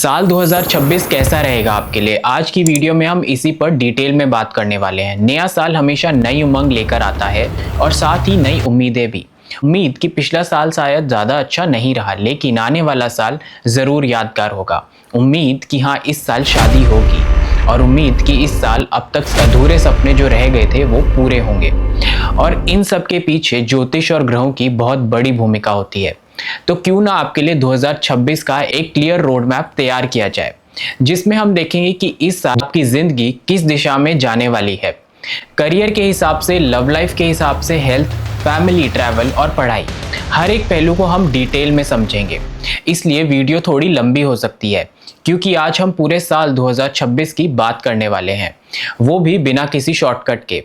साल 2026 कैसा रहेगा आपके लिए? आज की वीडियो में हम इसी पर डिटेल में बात करने वाले हैं। नया साल हमेशा नई उमंग लेकर आता है और साथ ही नई उम्मीदें भी। उम्मीद कि पिछला साल शायद ज़्यादा अच्छा नहीं रहा, लेकिन आने वाला साल ज़रूर यादगार होगा। उम्मीद कि हाँ, इस साल शादी होगी और उम्मीद कि इस साल अब तक अधूरे सपने जो रह गए थे वो पूरे होंगे। और इन सब के पीछे ज्योतिष और ग्रहों की बहुत बड़ी भूमिका होती है। तो क्यों ना आपके लिए 2026 का एक क्लियर रोड मैप तैयार किया जाए, जिसमें हम देखेंगे कि इस साल आपकी जिंदगी किस दिशा में जाने वाली है। करियर के हिसाब से, लव लाइफ के हिसाब से, हेल्थ, फैमिली, ट्रैवल और पढ़ाई, हर एक पहलू को हम डिटेल में समझेंगे। इसलिए वीडियो थोड़ी लंबी हो सकती है, क्योंकि आज हम पूरे साल 2026 की बात करने वाले हैं, वो भी बिना किसी शॉर्टकट के।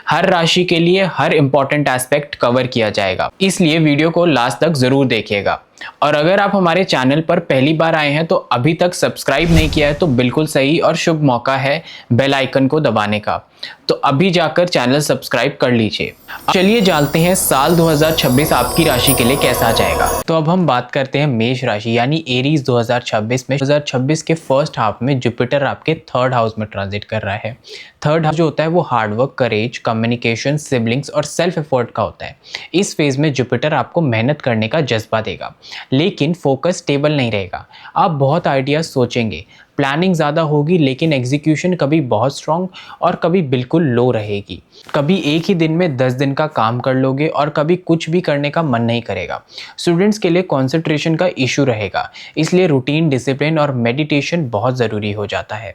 हर राशि के लिए हर इंपॉर्टेंट एस्पेक्ट कवर किया जाएगा, इसलिए वीडियो को लास्ट तक जरूर देखिएगा। और अगर आप हमारे चैनल पर पहली बार आए हैं तो अभी तक सब्सक्राइब नहीं किया है तो बिल्कुल सही और शुभ मौका है बेल आइकन को दबाने का। तो अभी जाकर चैनल सब्सक्राइब कर लीजिए। चलिए जानते हैं साल 2026 आपकी राशि के लिए कैसा जाएगा। तो अब हम बात करते हैं मेष राशि यानी एरीज 2026 में। 2026 के फर्स्ट हाफ में जुपिटर आपके थर्ड हाउस में ट्रांजिट कर रहा है। थर्ड हाउस जो होता है वो हार्डवर्क, करेज, कम्युनिकेशन, सिबलिंग्स और सेल्फ एफर्ट का होता है। इस फेज में जुपिटर आपको मेहनत करने का जज्बा देगा, लेकिन फोकस स्टेबल नहीं रहेगा। आप बहुत आइडियाज सोचेंगे, प्लानिंग ज़्यादा होगी, लेकिन एग्जीक्यूशन कभी बहुत स्ट्रॉन्ग और कभी बिल्कुल लो रहेगी। कभी एक ही दिन में 10 दिन का काम कर लोगे और कभी कुछ भी करने का मन नहीं करेगा। स्टूडेंट्स के लिए कंसंट्रेशन का इशू रहेगा, इसलिए रूटीन, डिसिप्लिन और मेडिटेशन बहुत ज़रूरी हो जाता है।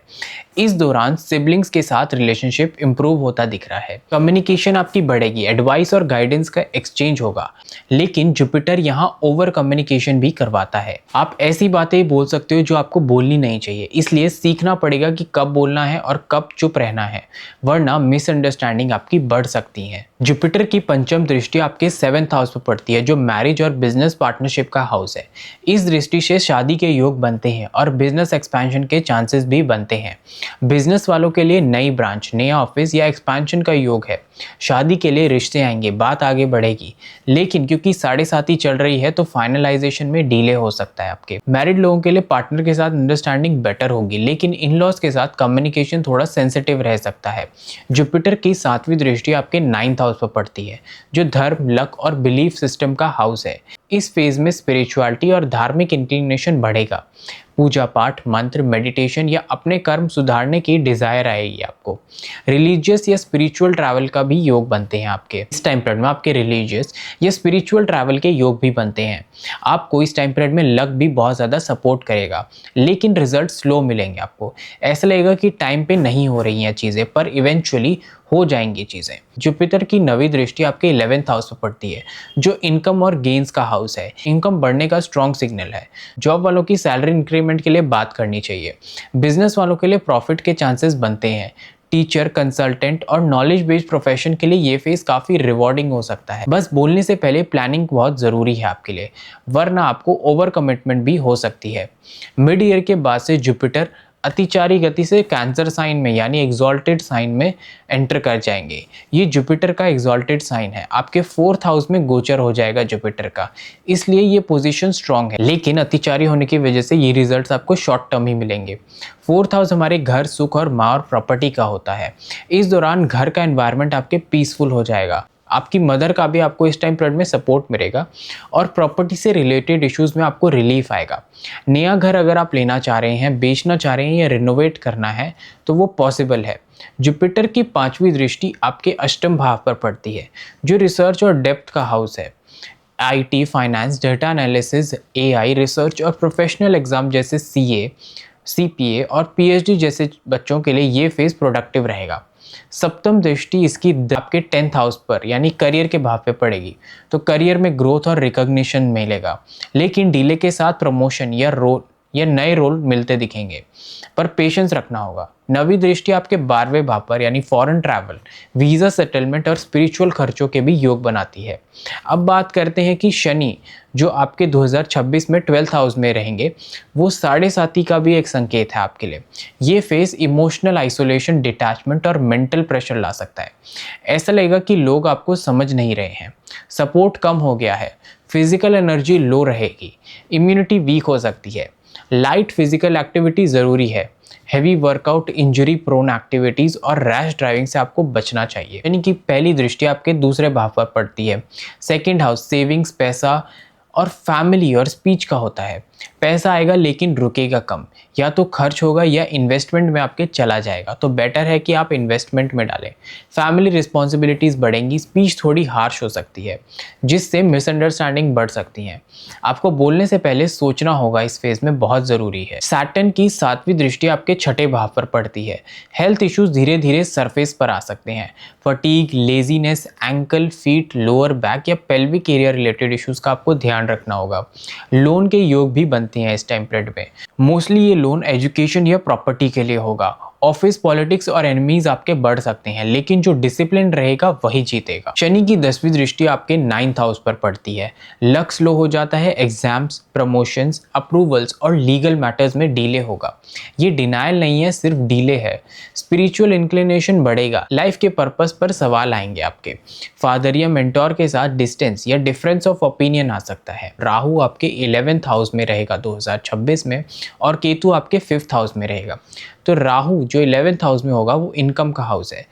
इस दौरान सिबलिंग्स के साथ रिलेशनशिप इंप्रूव होता दिख रहा है। कम्युनिकेशन आपकी बढ़ेगी, एडवाइस और गाइडेंस का एक्सचेंज होगा, लेकिन जुपिटर यहाँ ओवर कम्युनिकेशन भी करवाता है। आप ऐसी बातें बोल सकते हो जो आपको बोलनी नहीं चाहिए, इसलिए सीखना पड़ेगा कि कब बोलना है और कब चुप रहना है, वरना मिसअंडरस्टैंडिंग आपकी बढ़ सकती है। जुपिटर की पंचम दृष्टि आपके 7th हाउस पर पड़ती है, जो मैरिज और बिजनेस पार्टनरशिप का हाउस है। इस दृष्टि से शादी के योग बनते हैं और बिजनेस एक्सपेंशन के चांसेस भी बनते हैं। बिजनेस वालों के लिए नई ब्रांच, नया ऑफिस या एक्सपेंशन का योग है। शादी के लिए रिश्ते आएंगे, बात आगे बढ़ेगी, लेकिन क्योंकि 7.5 चल रही है तो फाइनलाइजेशन में डिले हो सकता है। आपके मैरिड लोगों के लिए पार्टनर के साथ अंडरस्टैंडिंग बेटर होगी, लेकिन इन लॉज के साथ कम्युनिकेशन थोड़ा सेंसिटिव रह सकता है। जुपिटर की 7वीं दृष्टि आपके 9th हाउस पर पड़ती है, जो धर्म, लक और बिलीफ सिस्टम का हाउस है। इस फेज में स्पिरिचुअलिटी और धार्मिक इंक्लिनेशन बढ़ेगा। पूजा पाठ, मंत्र, मेडिटेशन या अपने कर्म सुधारने की डिजायर आएगी आपको। रिलीजियस या स्पिरिचुअल ट्रैवल का भी योग बनते हैं आपके इस टाइम पीरियड में। आपके रिलीजियस या स्पिरिचुअल ट्रैवल के योग भी बनते हैं। आपको इस टाइम पीरियड में लक भी बहुत ज़्यादा सपोर्ट करेगा, लेकिन रिजल्ट स्लो मिलेंगे आपको। ऐसा लगेगा कि टाइम पे नहीं हो रही हैं चीज़ें, पर इवेंचुअली हो जाएंगी चीज़ें। जुपिटर की 9वीं दृष्टि आपके 11th हाउस पर पड़ती है, जो इनकम और गेन्स का हाउस है। इनकम बढ़ने का स्ट्रॉन्ग सिग्नल है। जॉब वालों की सैलरी इंक्रीमेंट के लिए बात करनी चाहिए। बिजनेस वालों के लिए प्रॉफिट के चांसेस बनते हैं। टीचर, कंसल्टेंट और नॉलेज बेस्ड प्रोफेशन के लिए ये फेज काफ़ी रिवॉर्डिंग हो सकता है। बस बोलने से पहले प्लानिंग बहुत ज़रूरी है आपके लिए, वरना आपको ओवर कमिटमेंट भी हो सकती है। मिड ईयर के बाद से जुपिटर अतिचारी गति से कैंसर साइन में यानी एग्जॉल्टेड साइन में एंटर कर जाएंगे। ये जुपिटर का एग्जॉल्टेड साइन है। आपके 4th हाउस में गोचर हो जाएगा जुपिटर का, इसलिए ये पोजीशन स्ट्रांग है, लेकिन अतिचारी होने की वजह से ये रिजल्ट्स आपको शॉर्ट टर्म ही मिलेंगे। 4th हाउस हमारे घर, सुख और माँ और प्रॉपर्टी का होता है। इस दौरान घर का एनवायरनमेंट आपके पीसफुल हो जाएगा। आपकी मदर का भी आपको इस टाइम पीरियड में सपोर्ट मिलेगा और प्रॉपर्टी से रिलेटेड इश्यूज में आपको रिलीफ आएगा। नया घर अगर आप लेना चाह रहे हैं, बेचना चाह रहे हैं या रिनोवेट करना है तो वो पॉसिबल है। जुपिटर की 5वीं दृष्टि आपके अष्टम भाव पर पड़ती है, जो रिसर्च और डेप्थ का हाउस है। IT, finance, data analysis, AI, research और प्रोफेशनल एग्जाम जैसे CA, CPA और PhD जैसे बच्चों के लिए ये फेज प्रोडक्टिव रहेगा। सप्तम दृष्टि इसकी आपके 10th हाउस पर यानी करियर के भाव पे पड़ेगी, तो करियर में ग्रोथ और रिकॉग्निशन मिलेगा, लेकिन डिले के साथ प्रमोशन या नए रोल मिलते दिखेंगे, पर पेशेंस रखना होगा। 9वीं दृष्टि आपके 12वें भाव पर यानी फॉरेन ट्रैवल, वीज़ा सेटलमेंट और स्पिरिचुअल खर्चों के भी योग बनाती है। अब बात करते हैं कि शनि जो आपके 2026 में 12th हाउस में रहेंगे, वो 7.5 का भी एक संकेत है आपके लिए। ये फेज इमोशनल आइसोलेशन, डिटैचमेंट और मेंटल प्रेशर ला सकता है। ऐसा लगेगा कि लोग आपको समझ नहीं रहे हैं, सपोर्ट कम हो गया है, फिजिकल एनर्जी लो रहेगी, इम्यूनिटी वीक हो सकती है। लाइट फिजिकल एक्टिविटी ज़रूरी है। Heavy workout, injury prone activities और रैश ड्राइविंग से आपको बचना चाहिए। यानी कि पहली दृष्टि आपके दूसरे भाव पर पड़ती है। सेकंड हाउस सेविंग्स, पैसा और फैमिली और स्पीच का होता है। पैसा आएगा लेकिन रुकेगा कम, या तो खर्च होगा या इन्वेस्टमेंट में आपके चला जाएगा, तो बेटर है कि आप इन्वेस्टमेंट में डालें। फैमिली रिस्पॉन्सिबिलिटीज़ बढ़ेंगी, स्पीच थोड़ी हार्श हो सकती है जिससे मिसअंडरस्टैंडिंग बढ़ सकती हैं। आपको बोलने से पहले सोचना होगा, इस फेज में बहुत ज़रूरी है। सैटर्न की 7वीं दृष्टि आपके छठे भाव पर पड़ती है। हेल्थ इश्यूज धीरे धीरे सरफेस पर आ सकते हैं। Fatigue, laziness, ankle, feet, lower back या पेल्विक एरिया रिलेटेड इश्यूज का आपको ध्यान रखना होगा। लोन के योग भी बनते हैं इस टाइम पीरियड में। मोस्टली ये लोन एजुकेशन या प्रॉपर्टी के लिए होगा। ऑफिस पॉलिटिक्स और एनिमीज आपके बढ़ सकते हैं, लेकिन जो डिसिप्लिन रहेगा वही जीतेगा। शनि की 10वीं दृष्टि आपके 9th हाउस पर पड़ती है। लक स्लो हो जाता है। एग्जाम्स, प्रमोशंस, अप्रूवल्स और लीगल मैटर्स में डिले होगा। ये डिनायल नहीं है, सिर्फ डिले है। स्पिरिचुअल इंक्लिनेशन बढ़ेगा। लाइफ के पर्पस पर सवाल आएंगे आपके। फादर या मेंटोर के साथ डिस्टेंस या डिफरेंस ऑफ ओपिनियन आ सकता है। राहु आपके 11th हाउस में रहेगा 2026 में, और केतु आपके 5th हाउस में रहेगा। तो राहु जो 11th हाउस में होगा वो इनकम का हाउस है।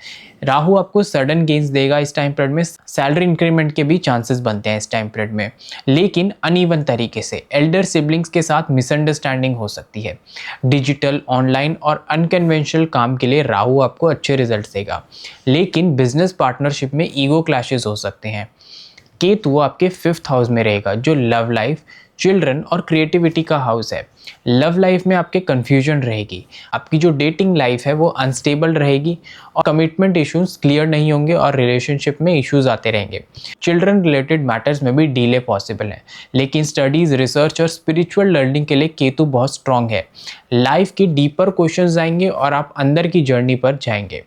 राहु आपको सडन गेन्स देगा। इस टाइम पीरियड में सैलरी इंक्रीमेंट के भी चांसेस बनते हैं इस टाइम पीरियड में, लेकिन अनइवन तरीके से। एल्डर सिबलिंग्स के साथ मिसअंडरस्टैंडिंग हो सकती है। डिजिटल, ऑनलाइन और अनकन्वेंशनल काम के लिए राहु आपको अच्छे रिजल्ट देगा, लेकिन बिजनेस पार्टनरशिप में ईगो क्लैशेस हो सकते हैं। केतु आपके 5th हाउस में रहेगा, जो लव लाइफ, चिल्ड्रन और क्रिएटिविटी का हाउस है। लव लाइफ में आपके कंफ्यूजन रहेगी। आपकी जो डेटिंग लाइफ है वो अनस्टेबल रहेगी और कमिटमेंट इश्यूज क्लियर नहीं होंगे और रिलेशनशिप में इश्यूज आते रहेंगे। चिल्ड्रन रिलेटेड मैटर्स में भी डिले पॉसिबल है, लेकिन स्टडीज, रिसर्च और स्पिरिचुअल लर्निंग के लिए केतु बहुत स्ट्रांग है। लाइफ के डीपर क्वेश्चंस आएंगे और आप अंदर की जर्नी पर जाएंगे।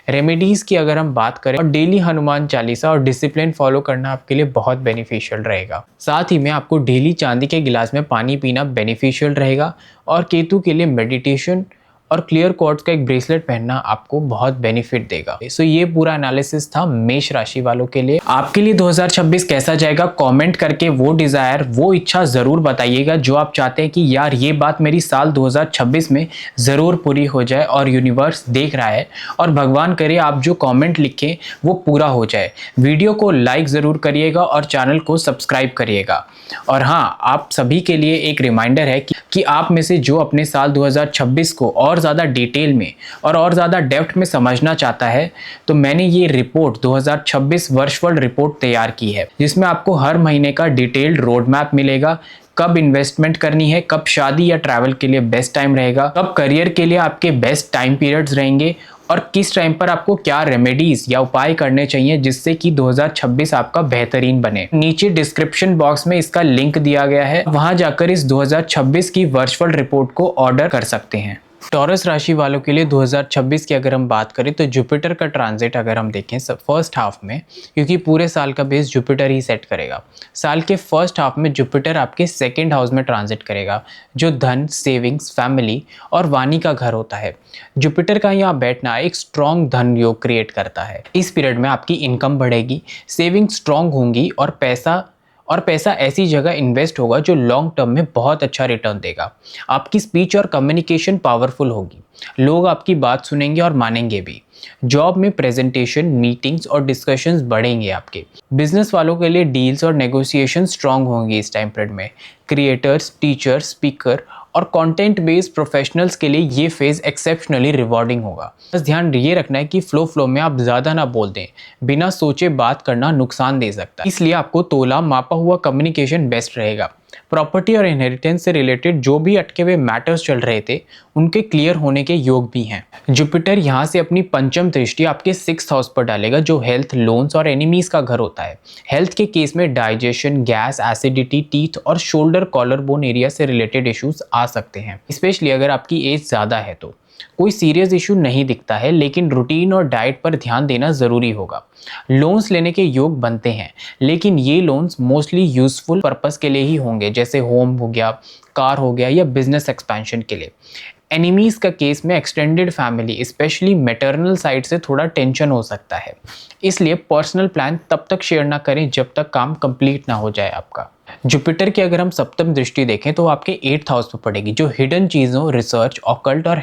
रेमेडीज की अगर हम बात करें, और डेली हनुमान चालीसा और डिसिप्लिन फॉलो करना आपके लिए बहुत बेनिफिशियल रहेगा। साथ ही में आपको डेली चांदी के गिलास में पानी पीना बेनिफिशियल रहेगा, और केतु के लिए मेडिटेशन और क्लियर क्वार्ट्ज का एक ब्रेसलेट पहनना आपको बहुत बेनिफिट देगा। सो ये पूरा एनालिसिस था मेष राशि वालों के लिए। आपके लिए 2026 कैसा जाएगा, कमेंट करके वो डिजायर, वो इच्छा जरूर बताइएगा जो आप चाहते हैं कि यार ये बात मेरी साल 2026 में जरूर पूरी हो जाए, और यूनिवर्स देख रहा है और भगवान करे आप जो कमेंट लिखें वो पूरा हो जाए। वीडियो को लाइक जरूर करिएगा और चैनल को सब्सक्राइब करिएगा। और हाँ, आप सभी के लिए एक रिमाइंडर है कि आप में से जो अपने साल 2026 को और ज़्यादा डिटेल में और ज़्यादा डेप्थ में समझना चाहता है, तो मैंने ये रिपोर्ट 2026 वर्षफल रिपोर्ट तैयार की है, जिसमें आपको हर महीने का डिटेल्ड रोड मैप मिलेगा। कब इन्वेस्टमेंट करनी है, कब शादी या ट्रैवल के लिए बेस्ट टाइम रहेगा, कब करियर के लिए आपके बेस्ट टाइम पीरियड्स रहेंगे, और किस टाइम पर आपको क्या रेमेडीज या उपाय करने चाहिए जिससे कि 2026 आपका बेहतरीन बने। नीचे डिस्क्रिप्शन बॉक्स में इसका लिंक दिया गया है, वहां जाकर इस 2026 की वर्चुअल रिपोर्ट को ऑर्डर कर सकते हैं। टॉरस राशि वालों के लिए 2026 की अगर हम बात करें, तो जुपिटर का ट्रांजिट अगर हम देखें फर्स्ट हाफ में, क्योंकि पूरे साल का बेस जुपिटर ही सेट करेगा, साल के फर्स्ट हाफ में जुपिटर आपके 2nd हाउस में ट्रांजिट करेगा, जो धन, सेविंग्स, फैमिली और वाणी का घर होता है। जुपिटर का यहाँ बैठना एक स्ट्रॉन्ग धन योग क्रिएट करता है। इस पीरियड में आपकी इनकम बढ़ेगी, सेविंग स्ट्रॉन्ग होंगी, और पैसा ऐसी जगह इन्वेस्ट होगा जो लॉन्ग टर्म में बहुत अच्छा रिटर्न देगा। आपकी स्पीच और कम्युनिकेशन पावरफुल होगी, लोग आपकी बात सुनेंगे और मानेंगे भी। जॉब में प्रेजेंटेशन, मीटिंग्स और डिस्कशंस बढ़ेंगे आपके। बिजनेस वालों के लिए डील्स और नेगोशिएशन स्ट्रांग होंगे इस टाइम पीरियड में। क्रिएटर्स, टीचर्स, स्पीकर और कंटेंट बेस्ड प्रोफेशनल्स के लिए ये फेज एक्सेप्शनली रिवॉर्डिंग होगा। बस ध्यान ये रखना है कि फ्लो में आप ज़्यादा ना बोल दें, बिना सोचे बात करना नुकसान दे सकता है, इसलिए आपको तोला मापा हुआ कम्युनिकेशन बेस्ट रहेगा। प्रॉपर्टी और इनहेरिटेंस से रिलेटेड जो भी अटके हुए मैटर्स चल रहे थे, उनके क्लियर होने के योग भी हैं। जुपिटर यहाँ से अपनी पंचम दृष्टि आपके 6th हाउस पर डालेगा, जो हेल्थ, लोन्स और एनिमीज का घर होता है। हेल्थ के केस में डाइजेशन, गैस, एसिडिटी, टीथ और शोल्डर कॉलर बोन एरिया से रिलेटेड इश्यूज आ सकते हैं, स्पेशली अगर आपकी एज ज़्यादा है तो। कोई सीरियस इशू नहीं दिखता है, लेकिन रूटीन और डाइट पर ध्यान देना ज़रूरी होगा। लोन्स लेने के योग बनते हैं, लेकिन ये लोन्स मोस्टली यूजफुल पर्पस के लिए ही होंगे, जैसे होम हो गया, कार हो गया या बिजनेस एक्सपेंशन के लिए। एनिमीज का केस में extended family, specially maternal side से थोड़ा टेंशन हो सकता है, इसलिए पर्सनल प्लान तब तक शेयर ना करें जब तक काम कंप्लीट ना हो जाए आपका। जुपिटर की अगर हम सप्तम दृष्टि देखें तो वो आपके 8th हाउस पे पड़ेगी, जो हिडन चीज़ों, रिसर्च, ऑकल्ट और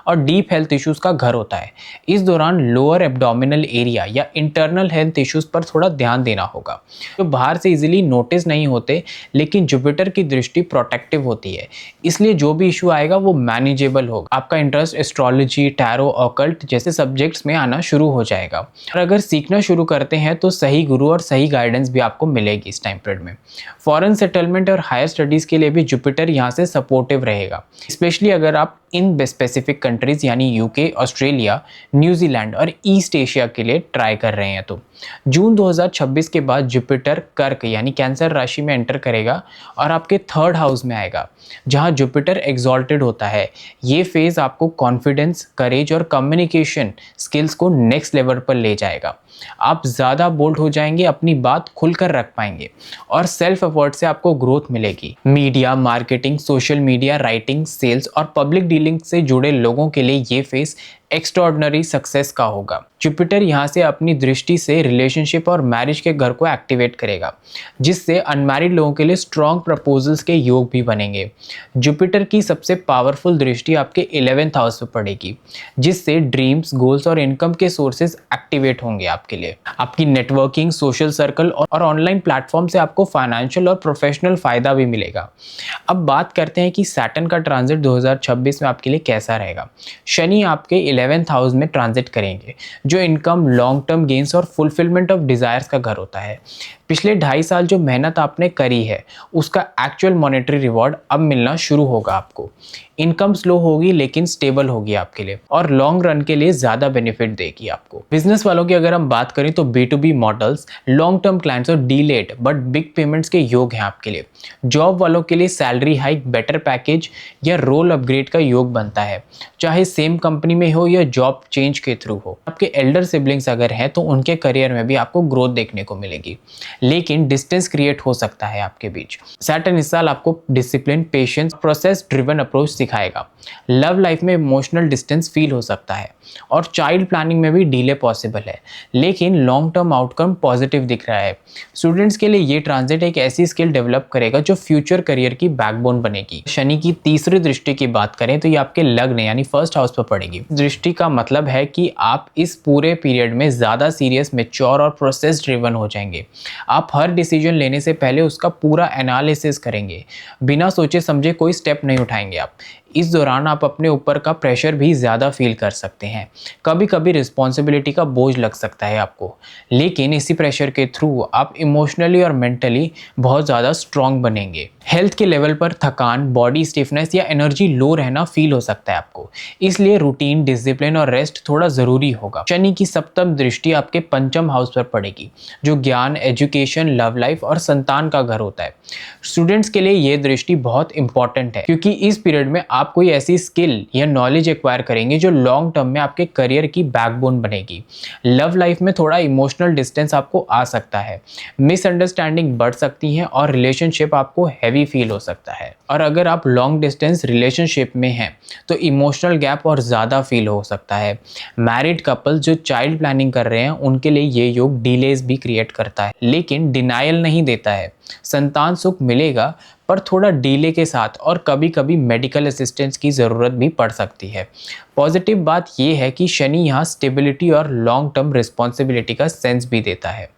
और डीप हेल्थ इश्यूज का घर होता है। इस दौरान लोअर एब्डोमिनल एरिया या इंटरनल हेल्थ इश्यूज पर थोड़ा ध्यान देना होगा, जो बाहर से इजीली नोटिस नहीं होते, लेकिन जुपिटर की दृष्टि प्रोटेक्टिव होती है, इसलिए जो भी इशू आएगा वो मैनेजेबल होगा। आपका इंटरेस्ट एस्ट्रोलॉजी, टैरो, ऑकल्ट जैसे सब्जेक्ट्स में आना शुरू हो जाएगा। और अगर सीखना शुरू करते हैं तो सही गुरु और सही गाइडेंस भी आपको मिलेगी इस टाइम पीरियड में। फॉरेन सेटलमेंट और हायर स्टडीज़ के लिए भी जुपिटर यहाँ से सपोर्टिव रहेगा, स्पेशली अगर आप इन स्पेसिफिक कंट्रीज़ यानी यूके, ऑस्ट्रेलिया, न्यूजीलैंड और ईस्ट एशिया के लिए ट्राई कर रहे हैं। तो जून 2026 के बाद जुपिटर कर्क यानी कैंसर राशि में एंटर करेगा और आपके 3rd हाउस में आएगा, जहां जुपिटर एग्जॉल्टेड होता है। ये फेज आपको कॉन्फिडेंस, करेज और कम्युनिकेशन स्किल्स को नेक्स्ट लेवल पर ले जाएगा। आप ज़्यादा बोल्ड हो जाएंगे, अपनी बात खुलकर रख पाएंगे और सेल्फ एफर्ट से आपको ग्रोथ मिलेगी। Media, marketing, social media, writing, sales और पब्लिक डीलिंग से जुड़े लोगों के लिए ये फेज एक्स्ट्राऑर्डिनरी सक्सेस का होगा। जुपिटर यहाँ से अपनी दृष्टि से रिलेशनशिप और मैरिज के घर को एक्टिवेट करेगा, जिससे अनमैरिड लोगों के लिए स्ट्रॉन्ग प्रपोजल्स के योग भी बनेंगे। जुपिटर की सबसे पावरफुल दृष्टि आपके 11th हाउस पे पड़ेगी, जिससे ड्रीम्स, गोल्स और इनकम के सोर्सेज एक्टिवेट होंगे आपके लिए। आपकी नेटवर्किंग, सोशल सर्कल और ऑनलाइन प्लेटफॉर्म से आपको फाइनेंशियल और प्रोफेशनल फायदा भी मिलेगा। अब बात करते हैं कि सैटर्न का ट्रांजिट 2026 में आपके लिए कैसा रहेगा। शनि आपके 11th हाउस में ट्रांजिट करेंगे, जो इनकम, लॉन्ग टर्म गेन्स और फुलफिलमेंट ऑफ डिजायर्स का घर होता है। पिछले 2.5 साल जो मेहनत आपने करी है उसका एक्चुअल मॉनेटरी रिवॉर्ड अब मिलना शुरू होगा आपको। इनकम स्लो होगी लेकिन स्टेबल होगी आपके लिए और लॉन्ग रन के लिए ज़्यादा बेनिफिट देगी आपको। बिजनेस वालों की अगर हम बात करें तो B2B models, long term clients और डीलेड बट बिग पेमेंट्स के योग हैं आपके लिए। जॉब वालों के लिए सैलरी हाइक, बेटर पैकेज या रोल अपग्रेड का योग बनता है, चाहे सेम कंपनी में हो या जॉब चेंज के थ्रू हो। आपके एल्डर सिबलिंग्स अगर हैं तो उनके करियर में भी आपको ग्रोथ देखने को मिलेगी, लेकिन डिस्टेंस क्रिएट हो सकता है आपके बीच। सैटर्न इस साल आपको discipline, patience, process driven approach सिखाएगा। लव लाइफ में इमोशनल डिस्टेंस फील हो सकता है और चाइल्ड प्लानिंग में भी डिले पॉसिबल है, लेकिन लॉन्ग टर्म आउटकम पॉजिटिव दिख रहा है। स्टूडेंट्स के लिए ये ट्रांजिट एक ऐसी स्किल डेवलप करेगा जो फ्यूचर करियर की बैकबोन बनेगी। शनि की तीसरी दृष्टि की बात करें तो ये आपके लग्न यानी 1st हाउस पर पड़ेगी। दृष्टि का मतलब है कि आप इस पूरे पीरियड में ज़्यादा सीरियस, मैच्योर और प्रोसेस ड्रिवन हो जाएंगे। आप हर डिसीजन लेने से पहले उसका पूरा एनालिसिस करेंगे, बिना सोचे समझे कोई स्टेप नहीं उठाएंगे आप। इस दौरान आप अपने ऊपर का प्रेशर भी ज़्यादा फील कर सकते हैं। कभी कभी रिस्पॉन्सिबिलिटी का बोझ लग सकता है आपको, लेकिन इसी प्रेशर के थ्रू आप इमोशनली और मेंटली बहुत ज़्यादा स्ट्रॉन्ग बनेंगे। हेल्थ के लेवल पर थकान, बॉडी स्टिफनेस या एनर्जी लो रहना फील हो सकता है आपको, इसलिए रूटीन, डिसिप्लिन और रेस्ट थोड़ा ज़रूरी होगा। शनि की सप्तम दृष्टि आपके 5th हाउस पर पड़ेगी, जो ज्ञान, एजुकेशन, लव लाइफ और संतान का घर होता है। स्टूडेंट्स के लिए ये दृष्टि बहुत इंपॉर्टेंट है, क्योंकि इस पीरियड में आप कोई ऐसी स्किल या नॉलेज एक्वायर करेंगे जो लॉन्ग टर्म में आपके करियर की बैकबोन बनेगी। लव लाइफ में थोड़ा इमोशनल डिस्टेंस आपको आ सकता है, मिसअंडरस्टैंडिंग बढ़ सकती हैं और रिलेशनशिप आपको हैवी फील हो सकता है। और अगर आप लॉन्ग डिस्टेंस रिलेशनशिप में हैं तो इमोशनल गैप और ज़्यादा फील हो सकता है। मैरिड कपल जो चाइल्ड प्लानिंग कर रहे हैं उनके लिए ये योग डिलेज भी क्रिएट करता है, लेकिन डिनायल नहीं देता है। संतान सुख मिलेगा पर थोड़ा डिले के साथ, और कभी कभी मेडिकल असिस्टेंस की ज़रूरत भी पड़ सकती है। पॉजिटिव बात यह है कि शनि यहाँ स्टेबिलिटी और लॉन्ग टर्म रिस्पॉन्सिबिलिटी का सेंस भी देता है।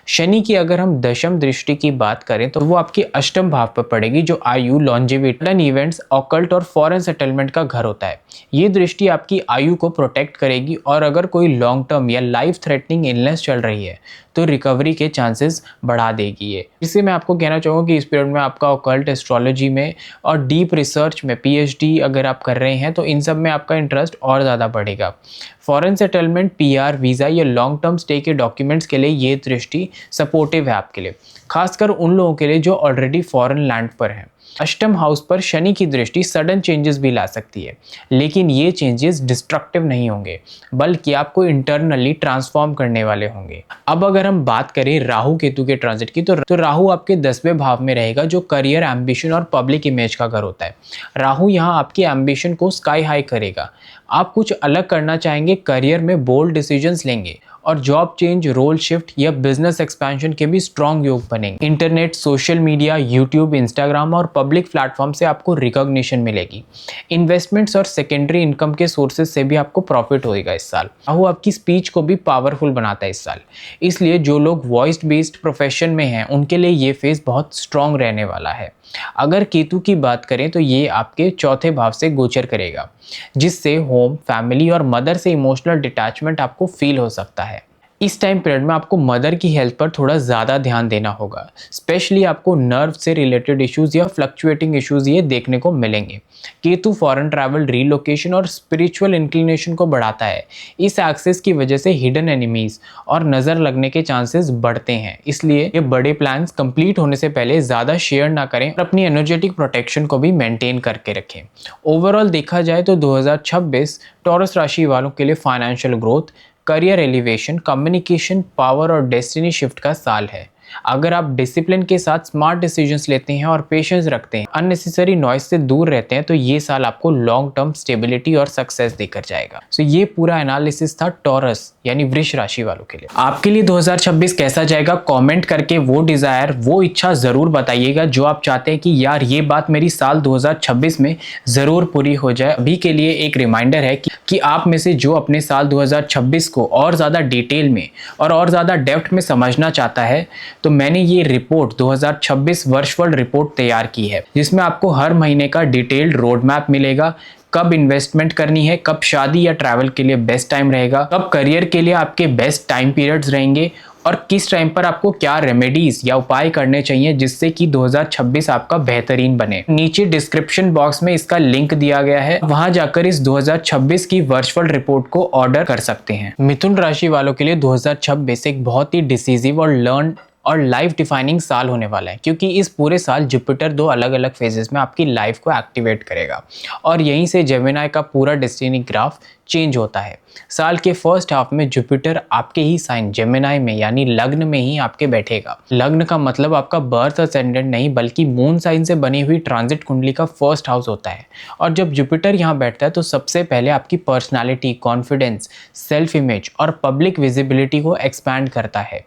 शनि की अगर हम दशम दृष्टि की बात करें तो वो आपके अष्टम भाव पर पड़ेगी, जो आयु, लॉन्जेविटी, इवेंट्स, ऑकल्ट और फॉरेन सेटलमेंट का घर होता है। ये दृष्टि आपकी आयु को प्रोटेक्ट करेगी और अगर कोई लॉन्ग टर्म या लाइफ थ्रेटनिंग इलनेस चल रही है तो रिकवरी के चांसेस बढ़ा देगी ये। इससे मैं आपको कहना चाहूँगा कि इस पीरियड में आपका ऑकल्ट, एस्ट्रोलॉजी में और डीप रिसर्च में PhD अगर आप कर रहे हैं तो इन सब में आपका इंटरेस्ट और ज़्यादा बढ़ेगा। फॉरेन सेटलमेंट, PR, वीज़ा या लॉन्ग टर्म स्टे के डॉक्यूमेंट्स के लिए ये दृष्टि सपोर्टिव है आपके लिए, खासकर उन लोगों के लिए जो ऑलरेडी फॉरेन लैंड पर हैं। अष्टम हाउस पर शनि की दृष्टि सडन चेंजेस भी ला सकती है, लेकिन ये चेंजेस डिस्ट्रक्टिव नहीं होंगे बल्कि आपको इंटरनली ट्रांसफॉर्म करने वाले होंगे। अब अगर हम बात करें राहु केतु के ट्रांजिट की, तो राहु आपके 10वें भाव में रहेगा, जो करियर, एम्बिशन और पब्लिक इमेज का घर होता है। राहु यहाँ आपकी एम्बिशन को स्काई हाई करेगा। आप कुछ अलग करना चाहेंगे, करियर में बोल्ड डिसीजंस लेंगे और जॉब चेंज, रोल शिफ्ट या बिजनेस एक्सपेंशन के भी स्ट्रॉन्ग योग बनेंगे। Internet, social media, YouTube, Instagram और पब्लिक प्लेटफॉर्म से आपको रिकॉग्निशन मिलेगी। इन्वेस्टमेंट्स और सेकेंडरी इनकम के सोर्सेज से भी आपको प्रॉफिट होएगा इस साल। राहु आपकी स्पीच को भी पावरफुल बनाता है इस साल, इसलिए जो लोग वॉइस बेस्ड प्रोफेशन में हैं उनके लिए ये फेज बहुत स्ट्रॉन्ग रहने वाला है। अगर केतु की बात करें तो ये आपके चौथे भाव से गोचर करेगा, जिससे होम, फैमिली और मदर से इमोशनल डिटैचमेंट आपको फील हो सकता है। इस टाइम पीरियड में आपको मदर की हेल्थ पर थोड़ा ज़्यादा ध्यान देना होगा। स्पेशली आपको नर्व से रिलेटेड इश्यूज या फ्लक्चुएटिंग इश्यूज ये देखने को मिलेंगे। केतु फॉरेन ट्रैवल, रीलोकेशन और स्पिरिचुअल इंक्लिनेशन को बढ़ाता है। इस एक्सेस की वजह से हिडन एनिमीज और नज़र लगने के चांसेस बढ़ते हैं, इसलिए ये बड़े प्लान्स कंप्लीट होने से पहले ज़्यादा शेयर ना करें और अपनी एनर्जेटिक प्रोटेक्शन को भी मेंटेन करके रखें। ओवरऑल देखा जाए तो 2026 टॉरस राशि वालों के लिए financial growth, career elevation, communication power और डेस्टिनी शिफ्ट का साल है। अगर आप डिसिप्लिन के साथ स्मार्ट डिसीजंस लेते हैं और पेशेंस रखते हैं, अननेसेसरी नॉइस से दूर रहते हैं, तो ये साल आपको लॉन्ग टर्म स्टेबिलिटी और सक्सेस देकर जाएगा। सो ये पूरा एनालिसिस था टॉरस यानी वृष राशि वालों के लिए। आपके लिए 2026 कैसा जाएगा, कमेंट करके वो डिजायर, वो इच्छा जरूर बताइएगा जो आप चाहते हैं कि यार ये बात मेरी साल 2026 में जरूर पूरी हो जाए। अभी के लिए एक रिमाइंडर है कि आप में से जो अपने साल 2026 को और ज़्यादा डिटेल में और ज़्यादा डेप्थ में समझना चाहता है, तो मैंने ये रिपोर्ट 2026 वर्चुअल रिपोर्ट तैयार की है, जिसमें आपको हर महीने का डिटेल्ड रोड मैप मिलेगा। कब इन्वेस्टमेंट करनी है, कब शादी या ट्रैवल के लिए बेस्ट टाइम रहेगा, कब करियर के लिए आपके बेस्ट टाइम पीरियड्स रहेंगे और किस टाइम पर आपको क्या रेमेडीज या उपाय करने चाहिए जिससे कि 2026 आपका बेहतरीन बने। नीचे डिस्क्रिप्शन बॉक्स में इसका लिंक दिया गया है, वहां जाकर इस 2026 की वर्चुअल रिपोर्ट को ऑर्डर कर सकते हैं। मिथुन राशि वालों के लिए 2026 एक बहुत ही डिसीजिव और लर्न और लाइफ डिफाइनिंग साल होने वाला है, क्योंकि इस पूरे साल जुपिटर 2 अलग अलग फेजेस में आपकी लाइफ को एक्टिवेट करेगा और यहीं से जेमिनी का पूरा डेस्टिनी ग्राफ चेंज होता है। साल के फर्स्ट हाफ में जुपिटर आपके ही साइन जेमिनी में यानी लग्न में ही आपके बैठेगा। लग्न का मतलब आपका बर्थ असेंडेंट नहीं बल्कि मून साइन से बनी हुई ट्रांजिट कुंडली का फर्स्ट हाउस होता है। और जब जुपिटर यहाँ बैठता है तो सबसे पहले आपकी पर्सनालिटी, कॉन्फिडेंस, सेल्फ इमेज और पब्लिक विजिबिलिटी को एक्सपैंड करता है।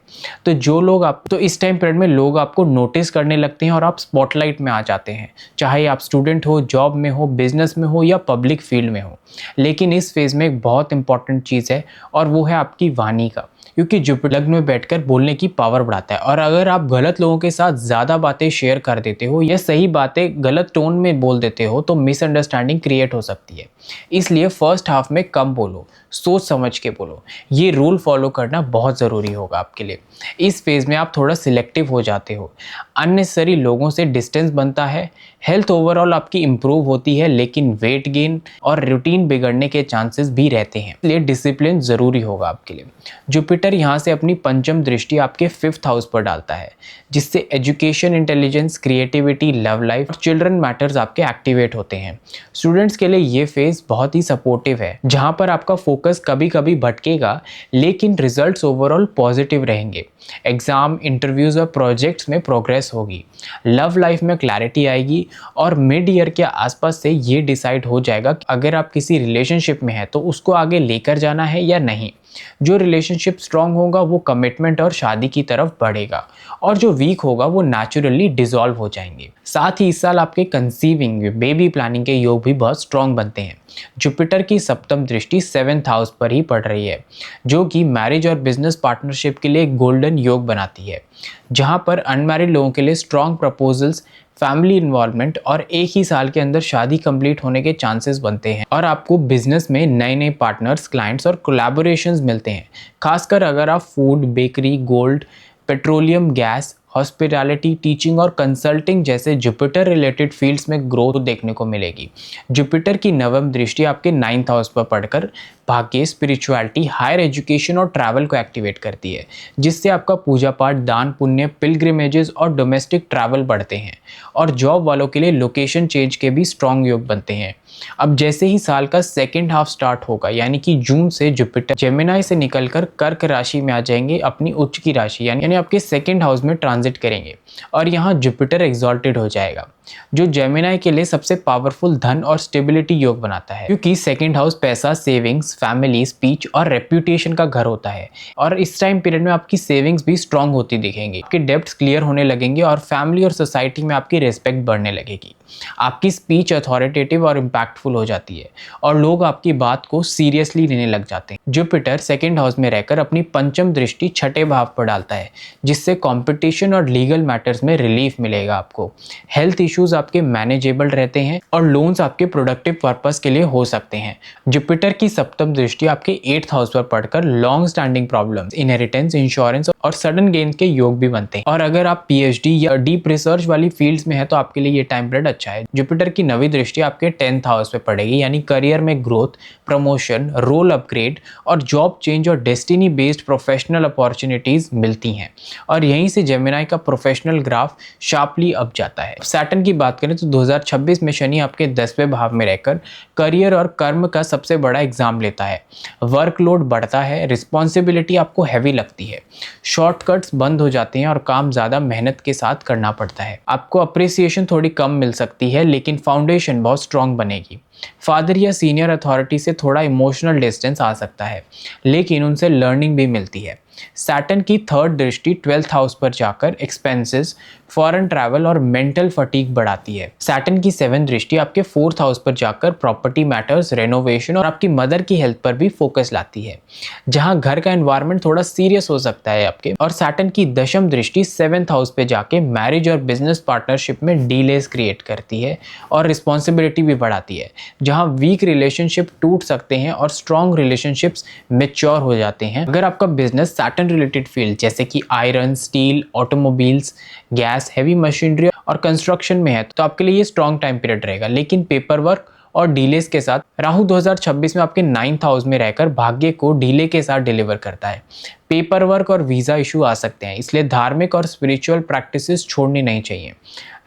तो इस टाइम पीरियड में लोग आपको नोटिस करने लगते हैं और आप स्पॉटलाइट में आ जाते हैं, चाहे आप स्टूडेंट हो, जॉब में हो, बिजनेस में हो या पब्लिक फील्ड में हो। लेकिन इस फेज में एक बहुत इंपॉर्टेंट चीज़ है और वो है आपकी वाणी का, क्योंकि जुपिटर लग्न में बैठकर बोलने की पावर बढ़ाता है। और अगर आप गलत लोगों के साथ ज़्यादा बातें शेयर कर देते हो या सही बातें गलत टोन में बोल देते हो तो मिसअंडरस्टैंडिंग क्रिएट हो सकती है। इसलिए फर्स्ट हाफ में कम बोलो, सोच समझ के बोलो। ये रूल फॉलो करना बहुत ज़रूरी होगा आपके लिए। इस फेज़ में आप थोड़ा सिलेक्टिव हो जाते हो, अननेसेसरी लोगों से डिस्टेंस बनता है। हेल्थ ओवरऑल आपकी इंप्रूव होती है, लेकिन वेट गेन और रूटीन बिगड़ने के चांसेस भी रहते हैं, इसलिए डिसिप्लिन ज़रूरी होगा आपके लिए। जुपिटर यहाँ से अपनी पंचम दृष्टि आपके 5th हाउस पर डालता है, जिससे education, intelligence, creativity, love life और चिल्ड्रन मैटर्स आपके एक्टिवेट होते हैं। स्टूडेंट्स के लिए ये फेज बहुत ही सपोर्टिव है, जहाँ पर आपका फोकस कभी कभी भटकेगा लेकिन रिजल्ट्स ओवरऑल पॉजिटिव रहेंगे। एग्जाम, इंटरव्यूज और प्रोजेक्ट्स में प्रोग्रेस होगी। लव लाइफ में क्लैरिटी आएगी और मिड ईयर के आसपास से ये डिसाइड हो जाएगा कि अगर आप किसी रिलेशनशिप में हैं तो उसको आगे लेकर जाना है या नहीं। जो रिलेशनशिप स्ट्रांग होगा वो कमिटमेंट और शादी की तरफ बढ़ेगा और जो वीक होगा वो नेचुरली डिसॉल्व हो जाएंगे। साथ ही इस साल आपके कंसीविंग, बेबी प्लानिंग के योग भी बहुत स्ट्रांग बनते हैं। जुपिटर की सप्तम दृष्टि 7th हाउस पर ही पड़ रही है, जो कि मैरिज और बिजनेस पार्टनरशिप के लिए एक गोल्डन योग बनाती है, जहां पर अनमैरिड लोगों के लिए स्ट्रांग प्रपोजल्स, फैमिली इन्वॉल्वमेंट और एक ही साल के अंदर शादी कंप्लीट होने के चांसेस बनते हैं। और आपको बिजनेस में नए नए पार्टनर्स, क्लाइंट्स और कोलैबोरेशंस मिलते हैं, खासकर अगर आप food, bakery, gold, petroleum, gas, hospitality, teaching और कंसल्टिंग जैसे जुपिटर रिलेटेड फील्ड्स में ग्रोथ देखने को मिलेगी। जुपिटर की नवम दृष्टि आपके 9th हाउस पर पड़कर भाग्य, स्पिरिचुअलिटी, हायर एजुकेशन और ट्रैवल को एक्टिवेट करती है, जिससे आपका पूजा पाठ, दान पुण्य, पिलग्रिमेजेस और डोमेस्टिक ट्रैवल बढ़ते हैं। और जॉब वालों के लिए लोकेशन चेंज के भी स्ट्रॉन्ग योग बनते हैं। अब जैसे ही साल का सेकेंड हाफ स्टार्ट होगा, यानी कि जून से जुपिटर जेमिनाई से निकलकर कर्क राशि में आ जाएंगे, अपनी उच्च की राशि यानी आपके सेकेंड हाउस में ट्रांजिट करेंगे और यहाँ जुपिटर एग्जॉल्टेड हो जाएगा, जो जेमिनाई के लिए सबसे पावरफुल धन और स्टेबिलिटी योग बनाता है, क्योंकि सेकंड हाउस पैसा, सेविंग्स, फैमिली, स्पीच और रेप्यूटेशन का घर होता है। और इस टाइम पीरियड में आपकी सेविंग्स भी स्ट्रांग होती दिखेंगी, आपके डेब्ट्स क्लियर होने लगेंगे और फैमिली और सोसाइटी में आपकी रिस्पेक्ट बढ़ने लगेगी। आपकी स्पीच अथॉरिटेटिव और इम्पैक्टफुल हो जाती है और लोग आपकी बात को सीरियसली लेने लग जाते हैं। जुपिटर सेकंड हाउस में रहकर अपनी पंचम दृष्टि छठे भाव पर डालता है, जिससे कंपटीशन और लीगल मैटर्स में रिलीफ मिलेगा आपको। हेल्थ इश्यूज आपके मैनेजेबल रहते हैं और लोन्स आपके प्रोडक्टिव पर्पस के लिए हो सकते हैं। जुपिटर की सप्तम दृष्टि आपके 8th हाउस पर पड़कर long standing problems, inheritance, insurance और सडन गेन के योग भी बनते हैं। और अगर आप पीएचडी या डीप रिसर्च वाली फील्ड्स में है तो आपके लिए ये टाइम पीरियड अच्छा है। जुपिटर की नवी दृष्टि आपके 10th हाउस पे पड़ेगी, यानी करियर में ग्रोथ, प्रमोशन, रोल अपग्रेड और जॉब चेंज और डेस्टिनी बेस्ड प्रोफेशनल अपॉर्चुनिटीज मिलती हैं। और यहीं से जेमिनाई का प्रोफेशनल ग्राफ शार्पली अप जाता है। सैटर्न की बात करें तो 2026 में शनि आपके 10वें भाव में रहकर करियर और कर्म का सबसे बड़ा एग्जाम लेता है। वर्कलोड बढ़ता है, रिस्पॉन्सिबिलिटी आपको हैवी लगती है, शॉर्टकट्स बंद हो जाते हैं और काम ज़्यादा मेहनत के साथ करना पड़ता है। आपको अप्रिसिएशन थोड़ी कम मिल सकती है, लेकिन फाउंडेशन बहुत स्ट्रांग बनेगी। फादर या सीनियर अथॉरिटी से थोड़ा इमोशनल डिस्टेंस आ सकता है, लेकिन उनसे लर्निंग भी मिलती है। सैटर्न की थर्ड दृष्टि 12th हाउस पर जाकर एक्सपेंसेस, फॉरेन ट्रैवल और मेंटल फटीग बढ़ाती है। सैटर्न की 7th दृष्टि आपके 4th हाउस पर जाकर प्रॉपर्टी मैटर्स, रेनोवेशन और आपकी मदर की हेल्थ पर भी फोकस लाती है, जहां घर का एनवायरनमेंट थोड़ा सीरियस हो सकता है आपके। और सैटर्न की 10th दृष्टि 7th हाउस पे जाके मैरिज और बिजनेस पार्टनरशिप में डीलेस क्रिएट करती है और रिस्पॉन्सिबिलिटी भी बढ़ाती है, जहां वीक रिलेशनशिप टूट सकते हैं और स्ट्रॉन्ग रिलेशनशिप्स मैच्योर हो जाते हैं। अगर आपका बिजनेस सैटर्न रिलेटेड फील्ड जैसे कि iron, steel, automobiles, gas, heavy machinery और कंस्ट्रक्शन में है तो आपके लिए ये स्ट्रॉन्ग टाइम पीरियड रहेगा। लेकिन पेपर वर्क और डीलेस के साथ राहु 2026 में आपके 9th हाउस में रहकर भाग्य को डीले के साथ डिलीवर करता है। पेपर वर्क और वीज़ा इशू आ सकते हैं, इसलिए धार्मिक और स्पिरिचुअल प्रैक्टिसेस छोड़नी नहीं चाहिए।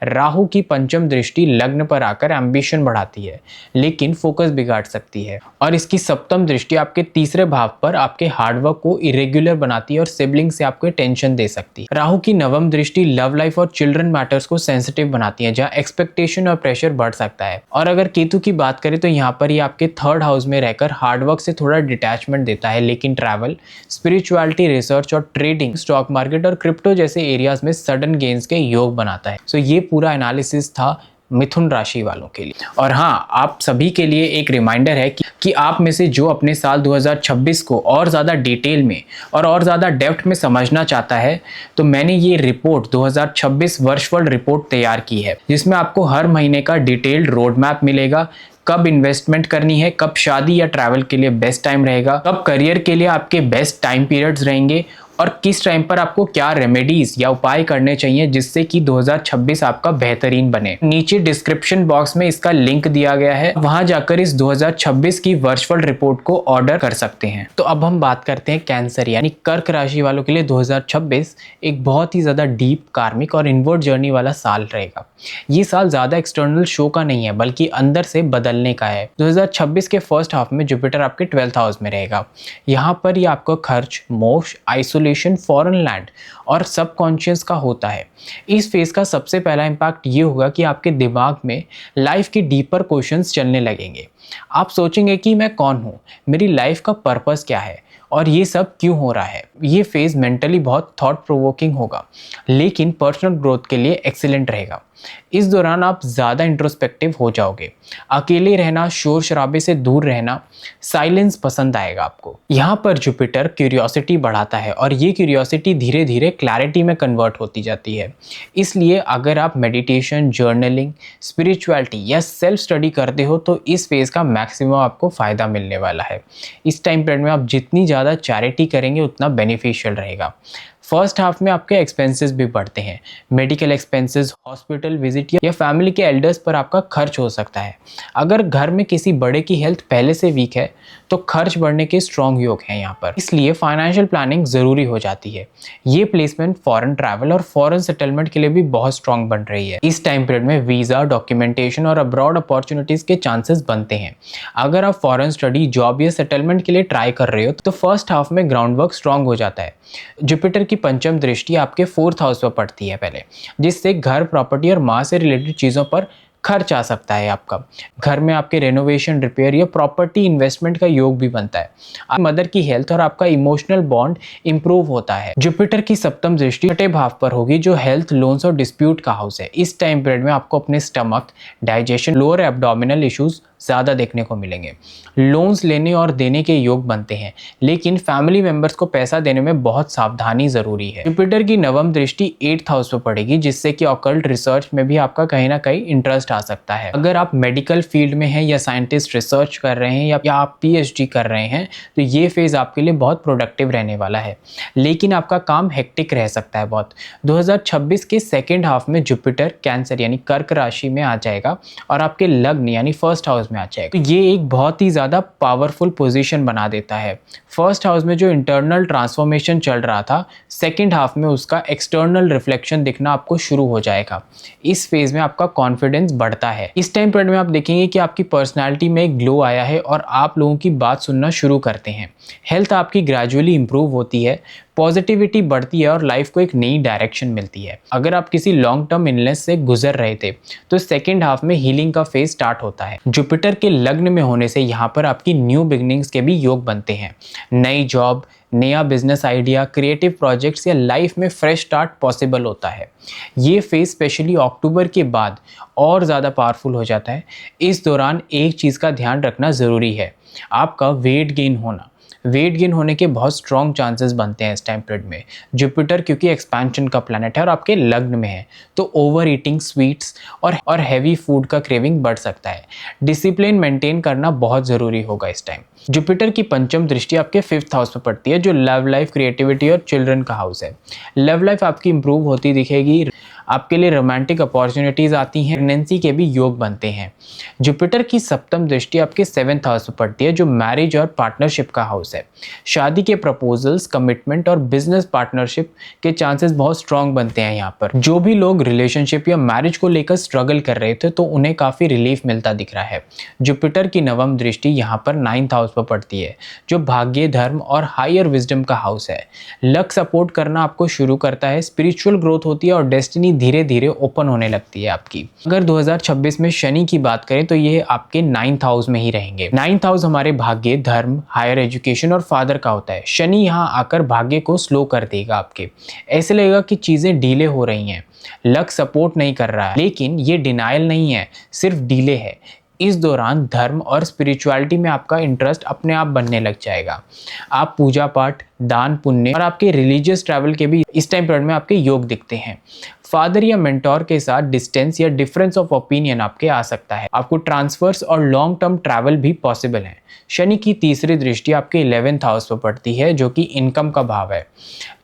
राहु की पंचम दृष्टि लग्न पर आकर एम्बिशन बढ़ाती है, लेकिन फोकस बिगाड़ सकती है। और इसकी सप्तम दृष्टि आपके तीसरे भाव पर आपके हार्डवर्क को इरेगुलर बनाती है और सिबलिंग से आपको टेंशन दे सकती है। राहु की नवम दृष्टि लव लाइफ और चिल्ड्रन मैटर्स को सेंसिटिव बनाती है, जहां एक्सपेक्टेशन और प्रेशर बढ़ सकता है। और अगर केतु की बात करें तो यहाँ पर ये आपके 3rd हाउस में रहकर हार्डवर्क से थोड़ा डिटैचमेंट देता है, लेकिन ट्रैवल, स्पिरिचुअलिटी, रिसर्च और ट्रेडिंग, स्टॉक मार्केट और क्रिप्टो जैसे एरियाज में सडन गेन्स के योग बनाता है। सो ये पूरा एनालिसिस था मिथुन राशि वालों के लिए। और हाँ, आप सभी के लिए एक रिमाइंडर है कि आप में से जो अपने साल 2026 को और ज़्यादा डिटेल में और ज़्यादा डेप्थ में समझना चाहता है, तो मैंने ये रिपोर्ट 2026 वर्षफल रिपोर्ट तैयार की है, जिसमें आपको हर महीने का डिटेल्ड रोड मैप मिलेगा। कब इन्वेस्टमेंट करनी है, कब शादी या ट्रैवल के लिए बेस्ट टाइम रहेगा, कब करियर के लिए आपके बेस्ट टाइम पीरियड्स रहेंगे और किस टाइम पर आपको क्या रेमेडीज या उपाय करने चाहिए जिससे कि 2026 आपका बेहतरीन बने। नीचे डिस्क्रिप्शन बॉक्स में इसका लिंक दिया गया है, वहां जाकर इस 2026 की वर्चुअल रिपोर्ट को ऑर्डर कर सकते हैं। तो अब हम बात करते हैं कैंसर यानी कर्क राशि वालों के लिए 2026 एक बहुत ही ज्यादा डीप, कार्मिक और इनवर्ड जर्नी वाला साल रहेगा। ये साल ज्यादा एक्सटर्नल शो का नहीं है, बल्कि अंदर से बदलने का है। 2026 के फर्स्ट हाफ में जुपिटर आपके 12th हाउस में रहेगा। यहाँ पर ये आपका खर्च, मोक्ष, आइसोलेशन, फॉरेन लैंड और सबकॉन्शियस का होता है। इस फेज का सबसे पहला इम्पैक्ट ये होगा कि आपके दिमाग में लाइफ के डीपर क्वेश्चंस चलने लगेंगे। आप सोचेंगे कि मैं कौन हूँ, मेरी लाइफ का पर्पस क्या है और ये सब क्यों हो रहा है। ये फेज मेंटली बहुत थॉट प्रोवोकिंग होगा, लेकिन पर्सनल ग्रोथ के लिए एक्सीलेंट रहेगा। इस दौरान आप ज़्यादा इंट्रोस्पेक्टिव हो जाओगे, अकेले रहना, शोर शराबे से दूर रहना, साइलेंस पसंद आएगा आपको। यहाँ पर जुपिटर क्यूरियोसिटी बढ़ाता है और ये क्यूरियोसिटी धीरे धीरे क्लैरिटी में कन्वर्ट होती जाती है। इसलिए अगर आप मेडिटेशन, जर्नलिंग, स्पिरिचुअलिटी या सेल्फ स्टडी करते हो तो इस फेज़ का मैक्सिमम आपको फ़ायदा मिलने वाला है। इस टाइम पीरियड में आप जितनी ज़्यादा चैरिटी करेंगे उतना बेनिफिशियल रहेगा। फर्स्ट हाफ में आपके एक्सपेंसेस भी बढ़ते हैं, मेडिकल एक्सपेंसेस, हॉस्पिटल विजिट या फैमिली के एल्डर्स पर आपका खर्च हो सकता है। अगर घर में किसी बड़े की हेल्थ पहले से वीक है तो खर्च बढ़ने के स्ट्रॉन्ग योग हैं यहाँ पर, इसलिए फाइनेंशियल प्लानिंग ज़रूरी हो जाती है। ये प्लेसमेंट फॉरेन ट्रैवल और फॉरेन सेटलमेंट के लिए भी बहुत स्ट्रॉन्ग बन रही है। इस टाइम पीरियड में वीज़ा, डॉक्यूमेंटेशन और अब्रॉड अपॉर्चुनिटीज़ के चांसेस बनते हैं। अगर आप फॉरेन स्टडी, जॉब या सेटलमेंट के लिए ट्राई कर रहे हो तो फर्स्ट हाफ में ग्राउंड वर्क स्ट्रॉन्ग हो जाता है। जुपिटर की पंचम दृष्टि आपके 4th हाउस पर पड़ती है पहले, जिससे घर, प्रॉपर्टी और माँ से रिलेटेड चीज़ों पर खर्च आ सकता है आपका। घर में आपके रेनोवेशन, रिपेयर या प्रॉपर्टी इन्वेस्टमेंट का योग भी बनता है। आप मदर की हेल्थ और आपका इमोशनल बॉन्ड इंप्रूव होता है। जुपिटर की सप्तम दृष्टि छठे भाव पर होगी, जो हेल्थ, लोन्स और डिस्प्यूट का हाउस है। इस टाइम पीरियड में आपको अपने stomach, digestion, lower abdominal issues ज़्यादा देखने को मिलेंगे। लोन्स लेने और देने के योग बनते हैं, लेकिन फैमिली मेंबर्स को पैसा देने में बहुत सावधानी ज़रूरी है। जुपिटर की नवम दृष्टि 8th हाउस पर पड़ेगी, जिससे कि ऑकल्ट रिसर्च में भी आपका कहीं ना कहीं इंटरेस्ट आ सकता है। अगर आप मेडिकल फील्ड में हैं या साइंटिस्ट रिसर्च कर रहे हैं या आप PhD कर रहे हैं तो ये फेज़ आपके लिए बहुत प्रोडक्टिव रहने वाला है, लेकिन आपका काम हेक्टिक रह सकता है बहुत। 2026 के सेकेंड हाफ में जुपिटर कैंसर यानी कर्क राशि में आ जाएगा और आपके लग्न यानी फर्स्ट हाउस में आ जाएगा। तो ये एक बहुत ही ज़्यादा पावरफुल पोजीशन बना देता है। फर्स्ट हाउस में जो इंटरनल ट्रांसफॉर्मेशन चल रहा था, सेकंड हाफ में उसका एक्सटर्नल रिफ्लेक्शन दिखना आपको शुरू हो जाएगा। इस फेज में आपका कॉन्फिडेंस बढ़ता है। इस टाइम पीरियड में आप देखेंगे कि आपकी पर्सनालिटी में एक ग्लो आया है और आप लोगों की बात सुनना शुरू करते हैं। हेल्थ आपकी ग्रेजुअली इंप्रूव होती है, पॉजिटिविटी बढ़ती है और लाइफ को एक नई डायरेक्शन मिलती है। अगर आप किसी लॉन्ग टर्म इलनेस से गुजर रहे थे तो सेकेंड हाफ में हीलिंग का फेज स्टार्ट होता है। जुपिटर के लग्न में होने से यहाँ पर आपकी न्यू बिगनिंग्स के भी योग बनते हैं। नई जॉब, नया बिजनेस आइडिया, क्रिएटिव प्रोजेक्ट्स या लाइफ में फ्रेश स्टार्ट पॉसिबल होता है। ये फेज स्पेशली अक्टूबर के बाद और ज़्यादा पावरफुल हो जाता है। इस दौरान एक चीज़ का ध्यान रखना ज़रूरी है, आपका वेट गेन होना। वेट गेन होने के बहुत स्ट्रॉन्ग चांसेस बनते हैं इस टाइम पीरियड में। जुपिटर क्योंकि एक्सपेंशन का प्लैनेट है और आपके लग्न में है, तो ओवर ईटिंग, स्वीट्स और हैवी फूड का क्रेविंग बढ़ सकता है। डिसिप्लिन मेंटेन करना बहुत ज़रूरी होगा इस टाइम। जुपिटर की पंचम दृष्टि आपके 5th हाउस पर पड़ती है, जो लव लाइफ, क्रिएटिविटी और चिल्ड्रन का हाउस है। लव लाइफ आपकी इंप्रूव होती दिखेगी, आपके लिए रोमांटिक अपॉर्चुनिटीज़ आती हैं, प्रेगनेंसी के भी योग बनते हैं। जुपिटर की सप्तम दृष्टि आपके 7th हाउस पर पड़ती है, जो मैरिज और पार्टनरशिप का हाउस है। शादी के प्रपोजल्स, कमिटमेंट और बिजनेस पार्टनरशिप के चांसेस बहुत स्ट्रॉन्ग बनते हैं यहाँ पर। जो भी लोग रिलेशनशिप या मैरिज को लेकर स्ट्रगल कर रहे थे तो उन्हें काफ़ी रिलीफ मिलता दिख रहा है। जुपिटर की नवम दृष्टि यहाँ पर 9th हाउस पर पड़ती है, जो भाग्य, धर्म और हायर विजडम का हाउस है। लक सपोर्ट करना आपको शुरू करता है, स्पिरिचुअल ग्रोथ होती है और डेस्टिनी धीरे धीरे ओपन होने लगती है आपकी। अगर 2026 में शनि की बात करें तो ये आपके 9th हाउस में ही रहेंगे। 9th हाउस हमारे भाग्य, धर्म, हायर एजुकेशन और फादर का होता है। शनि यहाँ आकर भाग्य को स्लो कर देगा आपके। ऐसे लगेगा कि चीज़ें डीले हो रही हैं, लक सपोर्ट नहीं कर रहा है, लेकिन ये डिनायल नहीं है, सिर्फ डीले है। इस दौरान धर्म और स्पिरिचुअलिटी में आपका इंटरेस्ट अपने आप बनने लग जाएगा। आप पूजा पाठ, दान पुण्य और आपके रिलीजियस ट्रैवल के भी इस टाइम पीरियड में आपके योग दिखते हैं। फादर या मेंटोर के साथ डिस्टेंस या डिफरेंस ऑफ ओपिनियन आपके आ सकता है। आपको ट्रांसफर्स और लॉन्ग टर्म ट्रैवल भी पॉसिबल है। शनि की तीसरी दृष्टि आपके 11th हाउस पर पड़ती है, जो कि इनकम का भाव है।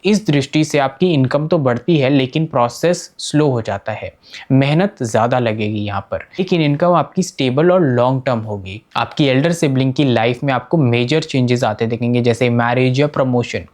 इस दृष्टि से आपकी इनकम तो बढ़ती है, लेकिन प्रोसेस स्लो हो जाता है। मेहनत ज़्यादा लगेगी यहाँ पर, लेकिन इनकम आपकी स्टेबल और लॉन्ग टर्म होगी। आपकी एल्डर सिबलिंग की लाइफ में आपको मेजर चेंजेस आते दिखेंगे, जैसे मैरिज या प्रमोशन।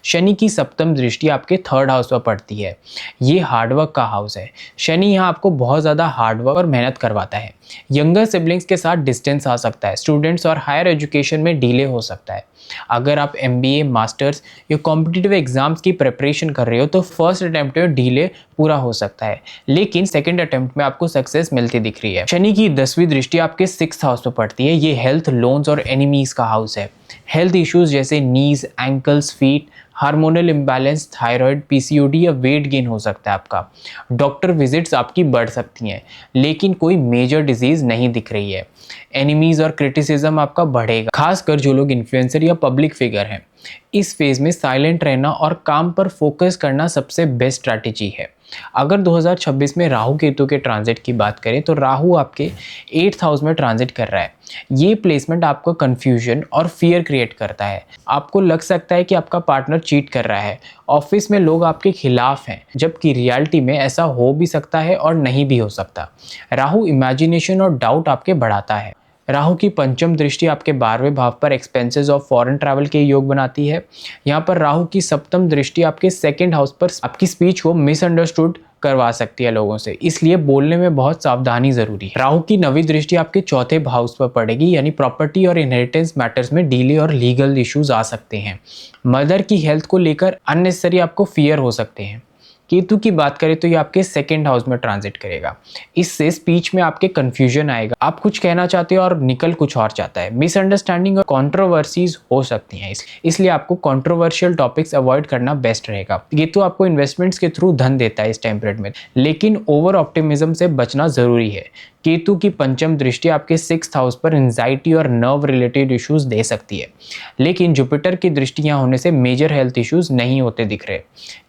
शनि की सप्तम दृष्टि आपके 3rd हाउस पर पड़ती है। ये हार्डवर्क का हाउस है। शनि यहाँ आपको बहुत ज़्यादा हार्डवर्क और मेहनत करवाता है। यंगर सिबलिंग्स के साथ डिस्टेंस आ सकता है। स्टूडेंट्स और हायर एजुकेशन में डिले हो सकता है। अगर आप MBA, मास्टर्स या कॉम्पिटिटिव एग्जाम्स की प्रिपरेशन कर रहे हो तो फर्स्ट अटेम्प्ट में डिले पूरा हो सकता है, लेकिन सेकंड अटेम्प्ट में आपको सक्सेस मिलती दिख रही है। शनि की 10वीं दृष्टि आपके 6th हाउस पर पड़ती है। ये हेल्थ, लोन्स और एनिमीज का हाउस है। हेल्थ इश्यूज जैसे knees, ankles, feet, hormonal imbalance, thyroid, PCOD या वेट गेन हो सकता है आपका। डॉक्टर विजिट्स आपकी बढ़ सकती हैं, लेकिन कोई मेजर डिजीज नहीं दिख रही है। एनिमीज और क्रिटिसिज्म आपका बढ़ेगा, खासकर जो लोग इन्फ्लुएंसर या पब्लिक फिगर हैं। इस फेज में साइलेंट रहना और काम पर फोकस करना सबसे बेस्ट स्ट्रैटेजी है। अगर 2026 में राहु केतु के ट्रांजिट की बात करें तो राहु आपके 8th हाउस में ट्रांजिट कर रहा है। ये प्लेसमेंट आपको कंफ्यूजन और फियर क्रिएट करता है। आपको लग सकता है कि आपका पार्टनर चीट कर रहा है, ऑफिस में लोग आपके खिलाफ हैं, जबकि रियलिटी में ऐसा हो भी सकता है और नहीं भी हो सकता। राहु इमेजिनेशन और डाउट आपके बढ़ाता है। राहु की पंचम दृष्टि आपके 12वें भाव पर एक्सपेंसेस ऑफ फॉरेन ट्रैवल के योग बनाती है। यहाँ पर राहु की सप्तम दृष्टि आपके 2nd हाउस पर आपकी स्पीच को मिसअंडरस्टूड करवा सकती है लोगों से, इसलिए बोलने में बहुत सावधानी जरूरी है। राहु की 9वीं दृष्टि आपके 4थे हाउस पर पड़ेगी, यानी प्रॉपर्टी और इनहेरिटेंस मैटर्स में डीले और लीगल इश्यूज आ सकते हैं। मदर की हेल्थ को लेकर अननेसेसरी आपको फियर हो सकते हैं। केतु की बात करें तो ये आपके 2nd हाउस में ट्रांजिट करेगा। इससे स्पीच में आपके कंफ्यूजन आएगा, आप कुछ कहना चाहते हो और निकल कुछ और जाता है। मिसअंडरस्टैंडिंग और कंट्रोवर्सीज हो सकती हैं, इसलिए आपको कंट्रोवर्शियल टॉपिक्स अवॉइड करना बेस्ट रहेगा। केतु आपको इन्वेस्टमेंट्स के थ्रू धन देता है इस टाइम पीरियड में, लेकिन ओवर ऑप्टिमिज्म से बचना जरूरी है। केतु की पंचम दृष्टि आपके 6th हाउस पर एंजाइटी और नर्व रिलेटेड इश्यूज दे सकती है, लेकिन जुपिटर की दृष्टि यहाँ होने से मेजर हेल्थ इश्यूज नहीं होते दिख रहे।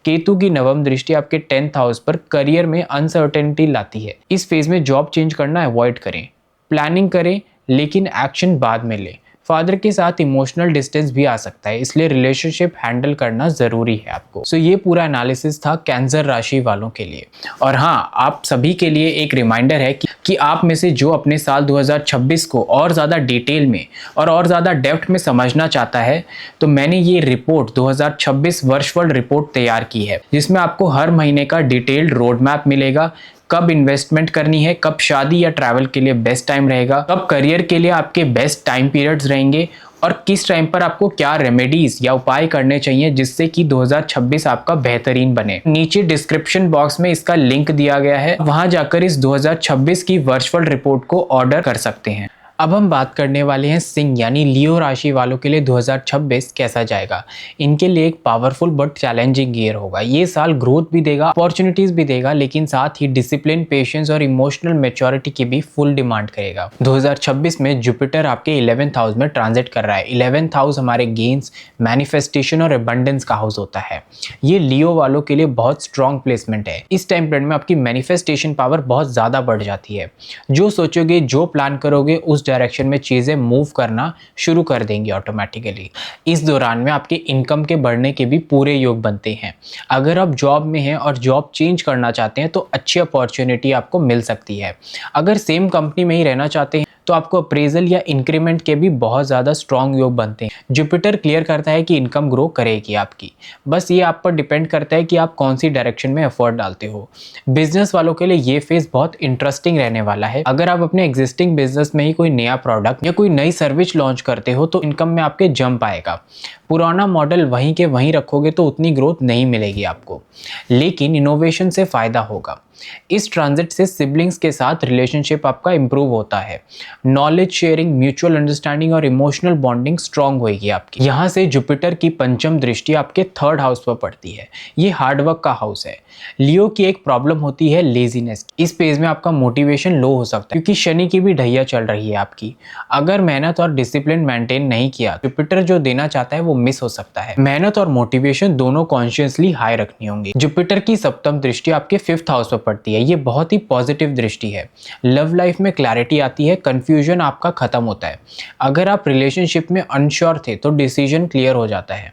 केतु की 9वीं दृष्टि आपके 10th हाउस पर करियर में अनसर्टेनिटी लाती है। इस फेज में जॉब चेंज करना अवॉइड करें, प्लानिंग करें लेकिन एक्शन बाद में लें। फादर के साथ इमोशनल डिस्टेंस भी आ सकता है, इसलिए रिलेशनशिप हैंडल करना जरूरी है आपको। सो ये पूरा एनालिसिस था कैंसर राशि वालों के लिए। और हाँ, आप सभी के लिए एक रिमाइंडर है कि आप में से जो अपने साल 2026 को और ज़्यादा डिटेल में और ज़्यादा डेप्थ में समझना चाहता है, तो मैंने ये रिपोर्ट 2026 वर्षफल रिपोर्ट तैयार की है, जिसमें आपको हर महीने का डिटेल्ड रोड मैप मिलेगा। कब इन्वेस्टमेंट करनी है, कब शादी या ट्रैवल के लिए बेस्ट टाइम रहेगा, कब करियर के लिए आपके बेस्ट टाइम पीरियड्स रहेंगे, और किस टाइम पर आपको क्या रेमेडीज या उपाय करने चाहिए जिससे कि 2026 आपका बेहतरीन बने। नीचे डिस्क्रिप्शन बॉक्स में इसका लिंक दिया गया है, वहां जाकर इस 2026 की वर्चुअल रिपोर्ट को ऑर्डर कर सकते हैं। अब हम बात करने वाले हैं सिंह यानी लियो राशि वालों के लिए 2026 कैसा जाएगा। इनके लिए एक पावरफुल बट चैलेंजिंग ईयर होगा। ये साल ग्रोथ भी देगा, अपॉर्चुनिटीज भी देगा, लेकिन साथ ही डिसिप्लिन, पेशेंस और इमोशनल मैच्योरिटी की भी फुल डिमांड करेगा। 2026 में जुपिटर आपके 11th हाउस में ट्रांजिट कर रहा है। 11th हाउस हमारे गेन्स, मैनिफेस्टेशन और एबंडेंस का हाउस होता है। ये लियो वालों के लिए बहुत स्ट्रॉन्ग प्लेसमेंट है। इस टाइम पीरियड में आपकी मैनिफेस्टेशन पावर बहुत ज्यादा बढ़ जाती है। जो सोचोगे, जो प्लान करोगे, उस डायरेक्शन में चीजें मूव करना शुरू कर देंगी ऑटोमेटिकली। इस दौरान में आपके इनकम के बढ़ने के भी पूरे योग बनते हैं। अगर आप जॉब में हैं और जॉब चेंज करना चाहते हैं तो अच्छी अपॉर्चुनिटी आपको मिल सकती है। अगर सेम कंपनी में ही रहना चाहते हैं तो आपको अप्रेजल या इंक्रीमेंट के भी बहुत ज़्यादा स्ट्रॉन्ग योग बनते हैं। जुपिटर क्लियर करता है कि इनकम ग्रो करेगी आपकी, बस ये आप पर डिपेंड करता है कि आप कौन सी डायरेक्शन में एफर्ट डालते हो। बिजनेस वालों के लिए ये फेज बहुत इंटरेस्टिंग रहने वाला है। अगर आप अपने एग्जिस्टिंग बिजनेस में ही कोई नया प्रोडक्ट या कोई नई सर्विस लॉन्च करते हो तो इनकम में आपके जंप आएगा। पुराना मॉडल वहीं के वहीं रखोगे तो उतनी ग्रोथ नहीं मिलेगी आपको, लेकिन इनोवेशन से फायदा होगा। इस ट्रांजिट से सिबलिंग्स के साथ रिलेशनशिप आपका इंप्रूव होता है। नॉलेज शेयरिंग, म्यूचुअल अंडरस्टैंडिंग और इमोशनल बॉन्डिंग स्ट्रांग होगी आपकी। यहाँ से जुपिटर की पंचम दृष्टि आपके 3rd हाउस पर पड़ती है। ये हार्डवर्क का हाउस है। लियो की एक प्रॉब्लम होती है लेजीनेस। इस पेज में आपका मोटिवेशन लो हो सकता है क्योंकि शनि की भी ढैया चल रही है आपकी। अगर मेहनत और डिसिप्लिन मेंटेन नहीं किया, जुपिटर जो देना चाहता है वो मिस हो सकता है। मेहनत और मोटिवेशन दोनों कॉन्शियसली हाई रखनी होंगी। जुपिटर की सप्तम दृष्टि आपके 5th हाउस पर पड़ती है। ये बहुत ही पॉजिटिव दृष्टि है। लव लाइफ में क्लैरिटी आती है, कंफ्यूजन आपका खत्म होता है। अगर आप रिलेशनशिप में अनश्योर थे तो डिसीजन क्लियर हो जाता है।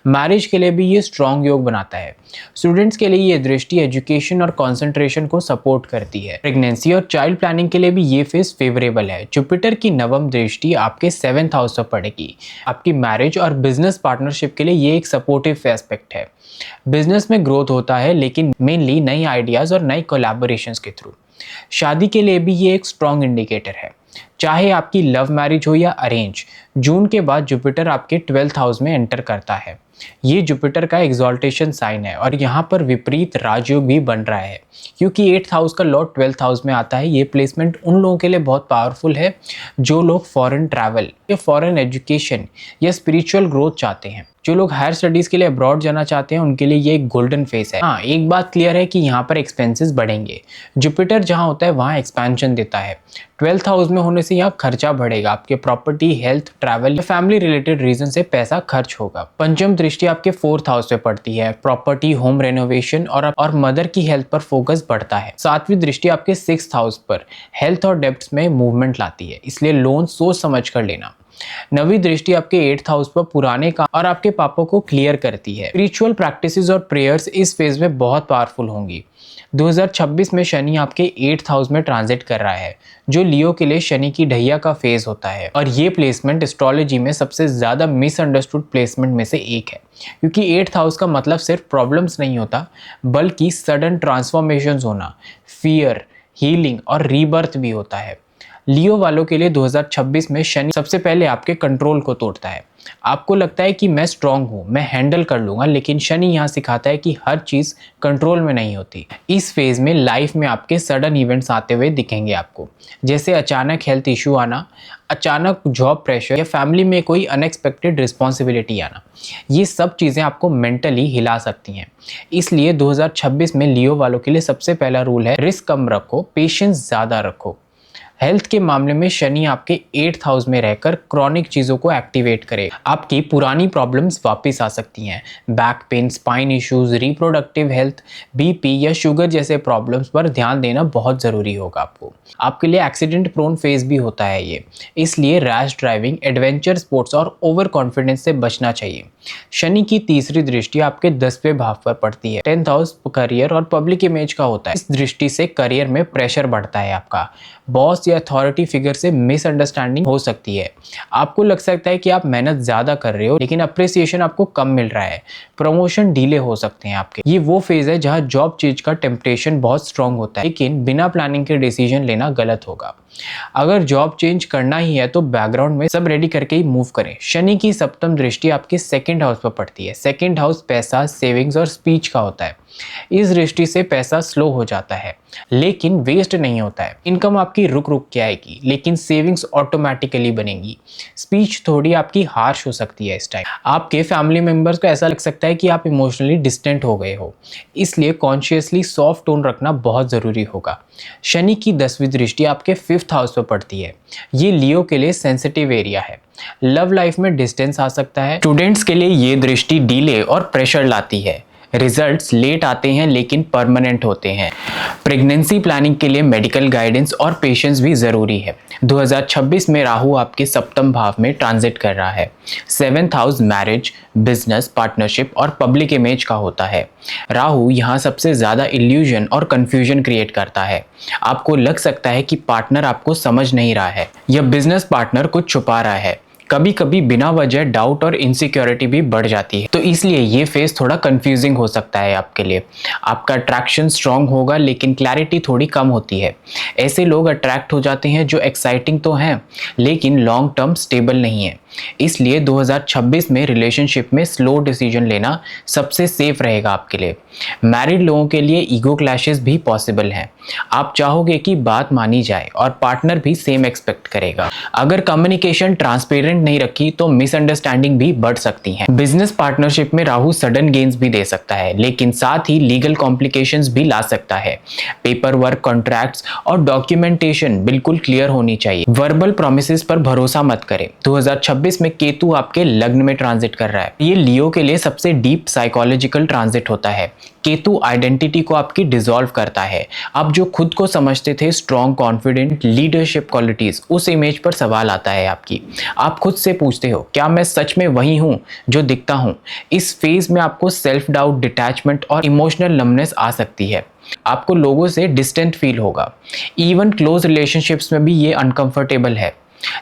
मैरिज के लिए भी ये स्ट्रॉन्ग योग बनाता है। स्टूडेंट्स के लिए ये दृष्टि एजुकेशन और कंसंट्रेशन को सपोर्ट करती है। प्रेगनेंसी और चाइल्ड प्लानिंग के लिए भी ये फेज फेवरेबल है। जुपिटर की 9वीं दृष्टि आपके 7th हाउस पर पड़ेगी। आपकी मैरिज और बिजनेस पार्टनरशिप के लिए ये एक सपोर्टिव एस्पेक्ट है। बिजनेस में ग्रोथ होता है, लेकिन मेनली नई आइडियाज और नई कोलैबोरेशंस के थ्रू। शादी के लिए भी ये एक स्ट्रॉन्ग इंडिकेटर है, चाहे आपकी लव मैरिज हो या अरेंज। जून के बाद जुपिटर आपके 12th हाउस में एंटर करता है। ये जुपिटर का एक्सॉल्टेशन साइन है और यहाँ पर विपरीत राजयोग भी बन रहा है क्योंकि 8th हाउस का लॉर्ड 12th हाउस में आता है। ये प्लेसमेंट उन लोगों के लिए बहुत पावरफुल है जो लोग फॉरेन ट्रैवल या फॉरेन एजुकेशन या स्पिरिचुअल ग्रोथ चाहते हैं। जो लोग हायर स्टडीज़ के लिए अब्रॉड जाना चाहते हैं उनके लिए ये एक गोल्डन फेस है। हाँ, एक बात क्लियर है कि यहाँ पर एक्सपेंसेस बढ़ेंगे। जुपिटर जहाँ होता है वहाँ एक्सपेंशन देता है। 12th हाउस में होने से यहाँ खर्चा बढ़ेगा, आपके property, health, travel, family related reason से पैसा खर्च होगा। पंचम दृष्टि आपके 4th हाउस पे पड़ती है, प्रॉपर्टी, होम रेनोवेशन और मदर की हेल्थ पर फोकस बढ़ता है। 7वीं दृष्टि आपके 6th हाउस पर हेल्थ और डेब्ट्स में मूवमेंट लाती है, इसलिए लोन सोच समझ कर लेना। 9वीं दृष्टि आपके 8th हाउस पर पुराने काम और आपके पापों को क्लियर करती है। स्पिरिचुअल प्रैक्टिसेस और प्रेयर्स इस फेज में बहुत पावरफुल होंगी। 2026 में शनि आपके 8th हाउस में ट्रांजिट कर रहा है, जो लियो के लिए शनि की ढैया का फेज होता है। और ये प्लेसमेंट एस्ट्रोलॉजी में सबसे ज्यादा मिसअंडरस्टूड प्लेसमेंट में से एक है, क्योंकि 8th हाउस का मतलब सिर्फ प्रॉब्लम्स नहीं होता, बल्कि सडन ट्रांसफॉर्मेशंस होना, फियर, हीलिंग और रीबर्थ भी होता है। लियो वालों के लिए 2026 में शनि सबसे पहले आपके कंट्रोल को तोड़ता है। आपको लगता है कि मैं स्ट्रांग हूँ, मैं हैंडल कर लूंगा, लेकिन शनि यहाँ सिखाता है कि हर चीज़ कंट्रोल में नहीं होती। इस फेज में लाइफ में आपके सडन इवेंट्स आते हुए दिखेंगे आपको, जैसे अचानक हेल्थ इशू आना, अचानक जॉब प्रेशर या फैमिली में कोई अनएक्सपेक्टेड रिस्पॉन्सिबिलिटी आना। ये सब चीज़ें आपको मेंटली हिला सकती हैं। इसलिए 2026 में लियो वालों के लिए सबसे पहला रूल है, रिस्क कम रखो, पेशेंस ज़्यादा रखो। हेल्थ के मामले में शनि आपके 8th हाउस में रहकर क्रॉनिक चीज़ों को एक्टिवेट करेगा। आपकी पुरानी प्रॉब्लम्स वापस आ सकती हैं, back pain, spine issues, reproductive health, BP या शुगर जैसे प्रॉब्लम्स पर ध्यान देना बहुत ज़रूरी होगा आपको। आपके लिए एक्सीडेंट प्रोन फेज भी होता है ये, इसलिए रैश ड्राइविंग, एडवेंचर स्पोर्ट्स और ओवर कॉन्फिडेंस से बचना चाहिए। शनि की तीसरी दृष्टि आपके 10वें भाव पर पड़ती है। 10th हाउस करियर और पब्लिक इमेज का होता है। इस दृष्टि से करियर में प्रेशर बढ़ता है आपका, बॉस या अथॉरिटी फिगर से मिसअंडरस्टैंडिंग हो सकती है। आपको लग सकता है कि आप मेहनत ज़्यादा कर रहे हो, लेकिन अप्रिसिएशन आपको कम मिल रहा है। प्रमोशन डिले हो सकते हैं आपके। ये वो फेज है जहाँ जॉब चेंज का टेम्पटेशन बहुत स्ट्रांग होता है, लेकिन बिना प्लानिंग के डिसीजन लेना गलत होगा। अगर जॉब चेंज करना ही है तो बैकग्राउंड में सब रेडी करके ही मूव करें। शनि की सप्तम दृष्टि आपके 2nd हाउस पर पड़ती है। 2nd हाउस पैसा, सेविंग्स और स्पीच का होता है। इस दृष्टि से पैसा स्लो हो जाता है, लेकिन वेस्ट नहीं होता है। इनकम आपकी रुक रुक के आएगी, लेकिन सेविंग्स ऑटोमेटिकली बनेगी। स्पीच थोड़ी आपकी हार्श हो सकती है इस टाइम। आपके फैमिली मेंबर्स को ऐसा लग सकता है कि आप इमोशनली डिस्टेंट हो गए हो, इसलिए कॉन्शियसली सॉफ्ट टोन रखना बहुत ज़रूरी होगा। शनि की 10वीं दृष्टि आपके 5th हाउस पर पड़ती है। ये लियो के लिए सेंसिटिव एरिया है। लव लाइफ में डिस्टेंस आ सकता है। स्टूडेंट्स के लिए ये दृष्टि डिले और प्रेशर लाती है। रिजल्ट्स लेट आते हैं लेकिन परमानेंट होते हैं। प्रेगनेंसी प्लानिंग के लिए मेडिकल गाइडेंस और पेशेंस भी ज़रूरी है। 2026 में राहु आपके सप्तम भाव में ट्रांजिट कर रहा है। 7th house marriage, business, partnership और पब्लिक इमेज का होता है। राहु यहाँ सबसे ज़्यादा इल्यूजन और कन्फ्यूजन क्रिएट करता है। आपको लग सकता है कि पार्टनर आपको समझ नहीं रहा है या बिजनेस पार्टनर कुछ छुपा रहा है। कभी कभी बिना वजह डाउट और इनसिक्योरिटी भी बढ़ जाती है, तो इसलिए ये फेज थोड़ा कंफ्यूजिंग हो सकता है आपके लिए। आपका अट्रैक्शन स्ट्रांग होगा लेकिन क्लैरिटी थोड़ी कम होती है। ऐसे लोग अट्रैक्ट हो जाते हैं जो एक्साइटिंग तो हैं लेकिन लॉन्ग टर्म स्टेबल नहीं है। इसलिए 2026 में रिलेशनशिप में स्लो डिसीजन लेना सबसे सेफ रहेगा आपके लिए। मैरिड लोगों के लिए ईगो क्लैशेस भी पॉसिबल हैं। आप चाहोगे कि बात मानी जाए और पार्टनर भी सेम एक्सपेक्ट करेगा। अगर कम्युनिकेशन ट्रांसपेरेंट नहीं रखी तो मिसअंडरस्टैंडिंग भी बढ़ सकती हैं। बिजनेस पार्टनरशिप में राहु सडन गेन्स भी दे सकता है, लेकिन साथ ही लीगल कॉम्प्लिकेशंस भी ला सकता है। पेपर वर्क, कॉन्ट्रैक्ट्स और डॉक्यूमेंटेशन बिल्कुल क्लियर होनी चाहिए। वर्बल प्रॉमिसेस पर भरोसा मत करें। 2026 में केतु आपके लग्न में ट्रांजिट कर रहा है। ये लियो के लिए सबसे डीप साइकोलॉजिकल ट्रांजिट होता है। केतु आइडेंटिटी को आपकी डिसॉल्व करता है। आप जो खुद को समझते थे स्ट्रॉन्ग, कॉन्फिडेंट, लीडरशिप क्वालिटीज, उस इमेज पर सवाल आता है आपकी। आप खुद से पूछते हो, क्या मैं सच में वही हूँ जो दिखता हूँ? इस फेज में आपको सेल्फ डाउट, डिटैचमेंट और इमोशनल नमनेस आ सकती है। आपको लोगों से डिस्टेंट फील होगा। इवन क्लोज रिलेशनशिप्स में भी ये अनकंफर्टेबल है,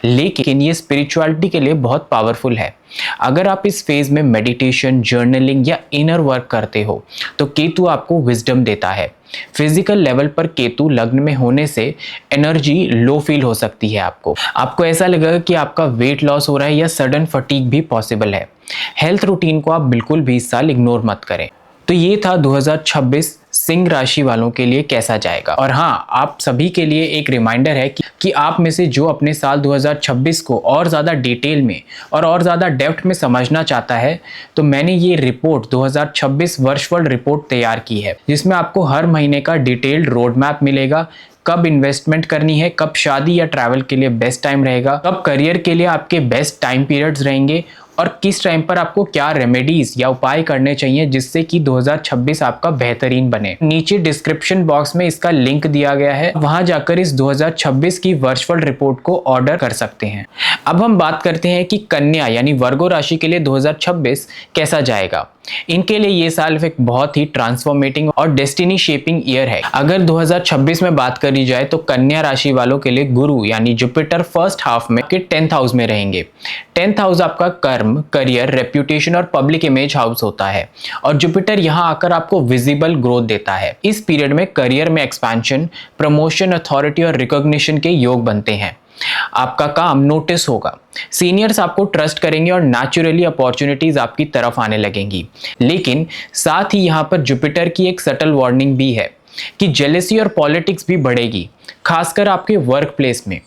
लेकिन ये स्पिरिचुअलिटी के लिए बहुत पावरफुल है। अगर आप इस फेज में मेडिटेशन, जर्नलिंग या इनर वर्क करते हो तो केतु आपको विजडम देता है। फिजिकल लेवल पर केतु लग्न में होने से एनर्जी लो फील हो सकती है। आपको ऐसा लगेगा कि आपका वेट लॉस हो रहा है या सडन फटीग भी पॉसिबल है। हेल्थ रूटीन को आप बिल्कुल भी इस साल इग्नोर मत करें। तो ये था 2026 सिंह राशि वालों के लिए कैसा जाएगा। और हाँ, आप सभी के लिए एक रिमाइंडर है कि आप में से जो अपने साल 2026 को और ज़्यादा डिटेल में और ज़्यादा डेप्थ में समझना चाहता है, तो मैंने ये रिपोर्ट 2026 वर्षफल रिपोर्ट तैयार की है, जिसमें आपको हर महीने का डिटेल्ड रोड मैप मिलेगा। कब इन्वेस्टमेंट करनी है, कब शादी या ट्रैवल के लिए बेस्ट टाइम रहेगा, कब करियर के लिए आपके बेस्ट टाइम पीरियड्स रहेंगे और किस टाइम पर आपको क्या रेमेडीज या उपाय करने चाहिए जिससे कि 2026 आपका बेहतरीन बने। नीचे डिस्क्रिप्शन बॉक्स में इसका लिंक दिया गया है, वहां जाकर इस 2026 की वर्चुअल रिपोर्ट को ऑर्डर कर सकते हैं। अब हम बात करते हैं कि कन्या यानी वर्गो राशि के लिए 2026 कैसा जाएगा। इनके लिए ये साल एक बहुत ही ट्रांसफॉर्मेटिंग और डेस्टिनी शेपिंग ईयर है। अगर 2026 में बात करी जाए तो कन्या राशि वालों के लिए गुरु यानी जुपिटर फर्स्ट हाफ में आपके 10th हाउस में रहेंगे। 10th हाउस आपका कर्म, करियर, रेप्यूटेशन और पब्लिक इमेज हाउस होता है और जुपिटर यहाँ आकर आपको विजिबल ग्रोथ देता है। इस पीरियड में करियर में एक्सपेंशन, प्रमोशन, अथॉरिटी और रिकॉग्निशन के योग बनते हैं। आपका काम नोटिस होगा, सीनियर्स आपको ट्रस्ट करेंगे और नेचुरली अपॉर्चुनिटीज आपकी तरफ आने लगेंगी। लेकिन साथ ही यहाँ पर जुपिटर की एक सटल वार्निंग भी है कि जेलेसी और पॉलिटिक्स भी बढ़ेगी, खासकर आपके वर्क प्लेस में।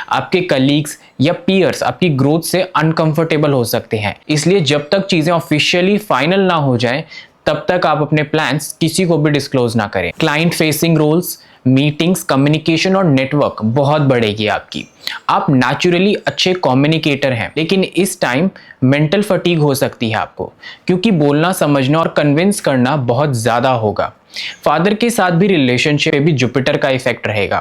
आपके कलीग्स या पीयर्स आपकी ग्रोथ से अनकंफर्टेबल हो सकते हैं, इसलिए जब तक चीजें ऑफिशियली फाइनल ना हो जाएं तब तक आप अपने प्लान्स किसी को भी डिस्क्लोज ना करें। Client facing roles, meetings, communication और नेटवर्क बहुत बढ़ेगी आपकी। आप नेचुरली अच्छे कम्युनिकेटर हैं, लेकिन इस टाइम मेंटल फटीग हो सकती है आपको, क्योंकि बोलना, समझना और कन्विंस करना बहुत ज़्यादा होगा। फादर के साथ भी रिलेशनशिप में भी जुपिटर का इफेक्ट रहेगा।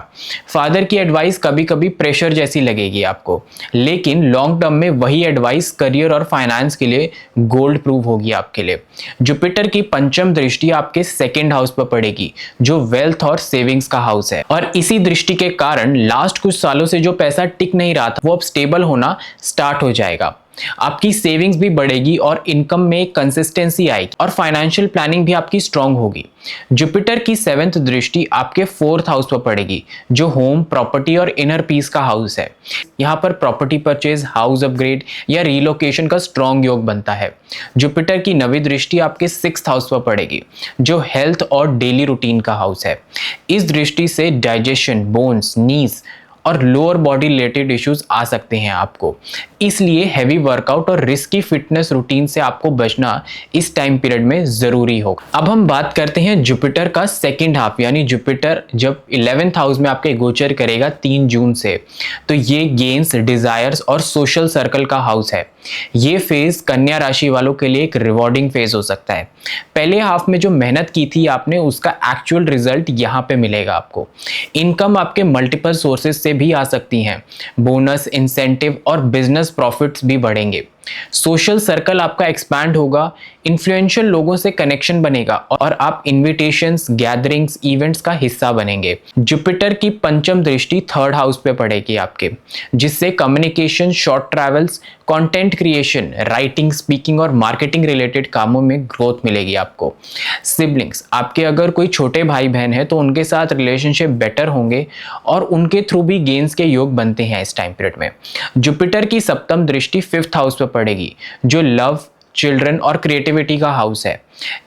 फादर की एडवाइस कभी कभी प्रेशर जैसी लगेगी आपको, लेकिन लॉन्ग टर्म में वही एडवाइस करियर और फाइनेंस के लिए गोल्ड प्रूव होगी आपके लिए। जुपिटर की पंचम दृष्टि आपके 2nd हाउस पर पड़ेगी, जो वेल्थ और सेविंग्स का हाउस है, और इसी दृष्टि के कारण लास्ट कुछ सालों से जो पैसा टिक नहीं रहा था वो अब स्टेबल होना स्टार्ट हो जाएगा। आपकी सेविंग्स भी बढ़ेगी और इनकम में कंसिस्टेंसी आएगी और फाइनेंशियल प्लानिंग भी आपकी स्ट्रांग होगी। जुपिटर की 7th दृष्टि आपके 4th हाउस पर पड़ेगी, जो होम, प्रॉपर्टी और इनर पीस का हाउस है। यहाँ पर प्रॉपर्टी परचेज, हाउस अपग्रेड या रिलोकेशन का स्ट्रांग योग बनता है। जुपिटर की 9वीं दृष्टि आपके 6th हाउस पर पड़ेगी, जो हेल्थ और डेली रूटीन का हाउस है। इस दृष्टि से डाइजेशन, बोन्स, नीज और लोअर बॉडी रिलेटेड इश्यूज आ सकते हैं आपको, इसलिए हैवी वर्कआउट और रिस्की फिटनेस रूटीन से आपको बचना इस टाइम पीरियड में जरूरी होगा। अब हम बात करते हैं जुपिटर का 2nd हाफ, यानी जुपिटर जब 11th हाउस में आपके गोचर करेगा 3 जून से, तो ये गेन्स, डिजायर्स और सोशल सर्कल का हाउस है। ये फेज कन्या राशि वालों के लिए एक रिवॉर्डिंग फेज हो सकता है। पहले हाफ में जो मेहनत की थी आपने, उसका एक्चुअल रिजल्ट यहाँ पे मिलेगा आपको। इनकम आपके मल्टीपल सोर्सेज से भी आ सकती हैं, बोनस, इंसेंटिव और बिजनेस प्रॉफिट्स भी बढ़ेंगे। सोशल सर्कल आपका एक्सपैंड होगा, इन्फ्लुएंशियल लोगों से कनेक्शन बनेगा और आप इन्विटेशंस, गैदरिंग्स, इवेंट्स का हिस्सा बनेंगे। जुपिटर की पंचम दृष्टि 3rd हाउस पे पड़ेगी आपके, जिससे communication, short travels, content creation, writing, speaking और मार्केटिंग रिलेटेड कामों में ग्रोथ मिलेगी आपको। सिबलिंग्स, आपके अगर कोई छोटे भाई बहन है तो उनके साथ रिलेशनशिप बेटर होंगे और उनके थ्रू भी गेन्स के योग बनते हैं इस टाइम पीरियड में। जुपिटर की 7th दृष्टि 5th हाउस पर पड़ेगी, जो लव, चिल्ड्रन और क्रिएटिविटी का हाउस है।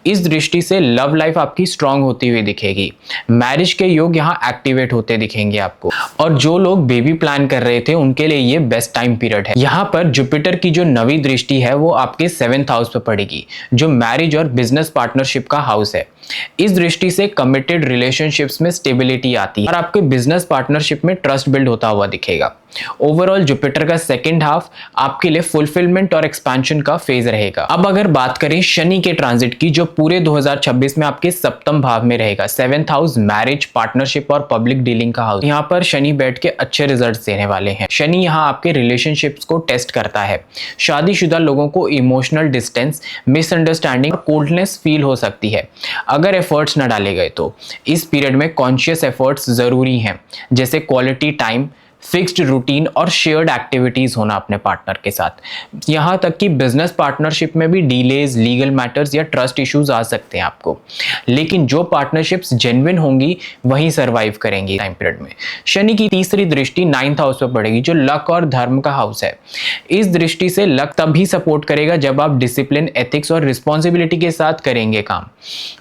इस दृष्टि से लव लाइफ आपकी स्ट्रांग होती हुई दिखेगी, मैरिज के योग यहाँ एक्टिवेट होते दिखेंगे आपको, और जो लोग बेबी प्लान कर रहे थे उनके लिए ये बेस्ट टाइम पीरियड है। यहाँ पर जुपिटर की जो 9वीं दृष्टि है वो आपके 7th हाउस पर पड़ेगी, जो मैरिज और बिजनेस पार्टनरशिप का हाउस है। इस दृष्टि से कमिटेड रिलेशनशिप्स में स्टेबिलिटी आती है और आपके बिजनेस पार्टनरशिप में ट्रस्ट बिल्ड होता हुआ दिखेगा। ओवरऑल जुपिटर का 2nd हाफ आपके लिए फुलफिलमेंट और एक्सपेंशन का फेज रहेगा। अब अगर बात करें शनि के ट्रांजिट की, जो पूरे 2026 में आपके 7th भाव में रहेगा, 7th हाउस मैरिज, पार्टनरशिप और पब्लिक डीलिंग का हाउस। यहाँ पर शनि बैठ के अच्छे रिजल्ट्स देने वाले हैं। शनि यहाँ आपके रिलेशनशिप्स को टेस्ट करता है। शादीशुदा लोगों को इमोशनल डिस्टेंस, मिसअंडरस्टैंडिंग और कोल्डनेस फील हो सकती है अगर एफर्ट्स न डाले गए तो। इस पीरियड में कॉन्शियस एफर्ट्स जरूरी हैं, जैसे क्वालिटी टाइम, फिक्स्ड रूटीन और शेयर्ड एक्टिविटीज होना अपने पार्टनर के साथ। यहाँ तक कि बिजनेस पार्टनरशिप में भी डिलेज, लीगल मैटर्स या ट्रस्ट इश्यूज आ सकते हैं आपको, लेकिन जो पार्टनरशिप्स जेन्युइन होंगी वही सर्वाइव करेंगी टाइम पीरियड में। शनि की तीसरी दृष्टि 9th हाउस पर पड़ेगी, जो लक और धर्म का हाउस है। इस दृष्टि से लक तभी सपोर्ट करेगा जब आप डिसिप्लिन, एथिक्स और रिस्पॉन्सिबिलिटी के साथ करेंगे काम।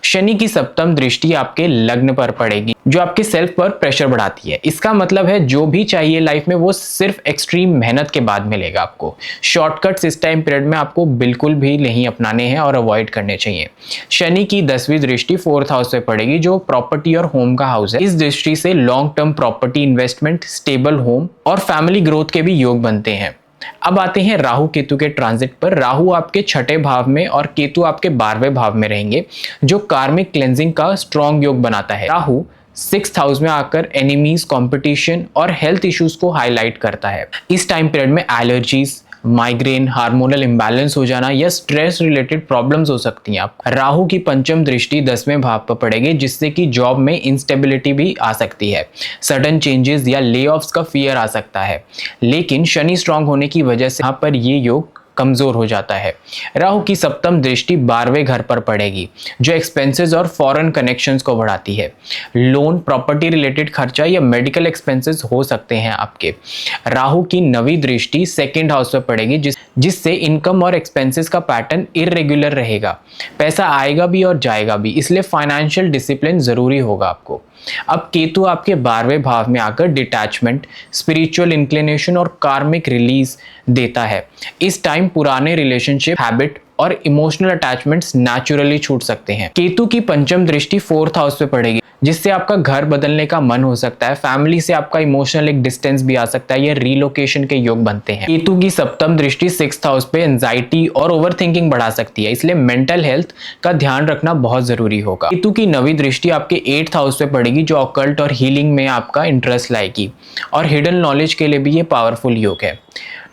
शनि की सप्तम दृष्टि आपके लग्न पर पड़ेगी, जो आपके सेल्फ पर प्रेशर बढ़ाती है। इसका मतलब है जो भी चाहिए लाइफ में वो सिर्फ एक्सट्रीम मेहनत के बाद मिलेगा आपको। शॉर्टकट्स इस टाइम पीरियड में आपको बिल्कुल भी नहीं अपनाने हैं और अवॉइड करने चाहिए। शनि की 10वीं दृष्टि 4th हाउस पे पड़ेगी, जो प्रॉपर्टी और होम का हाउस है। इस दृष्टि से long term property investment, stable home और फैमिली ग्रोथ के भी योग बनते हैं। अब आते हैं राहु केतु के ट्रांजिट पर। राहु आपके 6ठे भाव में और केतु आपके 12वें भाव में रहेंगे, जो कार्मिक क्लेंजिंग का स्ट्रॉन्ग योग बनाता है। राहु 6th हाउस में आकर एनिमीज, कंपटीशन और हेल्थ इश्यूज को हाईलाइट करता है। इस टाइम पीरियड में एलर्जीज, माइग्रेन, हार्मोनल इंबैलेंस हो जाना या स्ट्रेस रिलेटेड प्रॉब्लम्स हो सकती हैं आपको। राहु की पंचम दृष्टि 10वें भाव पर पड़ेगी, जिससे कि जॉब में इंस्टेबिलिटी भी आ सकती है। सडन चेंजेस या ले ऑफ्स का फियर आ सकता है, लेकिन शनि स्ट्रांग होने की वजह से यहाँ पर ये योग कमजोर हो जाता है। राहु की सप्तम दृष्टि 12वें घर पर पड़ेगी, जो एक्सपेंसेस और फॉरेन कनेक्शंस को बढ़ाती है। लोन, प्रॉपर्टी रिलेटेड खर्चा या मेडिकल एक्सपेंसेस हो सकते हैं आपके। राहु की 9वीं दृष्टि 2nd हाउस पर पड़ेगी, जिससे इनकम और एक्सपेंसेस का पैटर्न इरेगुलर रहेगा। पैसा आएगा भी और जाएगा भी, इसलिए फाइनेंशियल डिसिप्लिन जरूरी होगा आपको। अब केतु आपके 12वें भाव में आकर डिटैचमेंट, स्पिरिचुअल इंक्लिनेशन और कार्मिक रिलीज देता है। इस टाइम पुराने रिलेशनशिप, हैबिट और इमोशनल अटैचमेंट्स नेचुरली छूट सकते हैं। केतु की पंचम दृष्टि 4th हाउस पे पड़ेगी, जिससे आपका घर बदलने का मन हो सकता है। फैमिली से आपका इमोशनल एक डिस्टेंस भी आ सकता है, या रीलोकेशन के योग बनते हैं। केतु की सप्तम दृष्टि 6th हाउस पे एंजाइटी और ओवरथिंकिंग बढ़ा सकती है, इसलिए मेंटल हेल्थ का ध्यान रखना बहुत जरूरी होगा। केतु की 9वीं दृष्टि आपके 8th हाउस पे पड़ेगी, जो ऑकल्ट और हीलिंग में आपका इंटरेस्ट लाएगी, और हिडन नॉलेज के लिए भी ये पावरफुल योग है।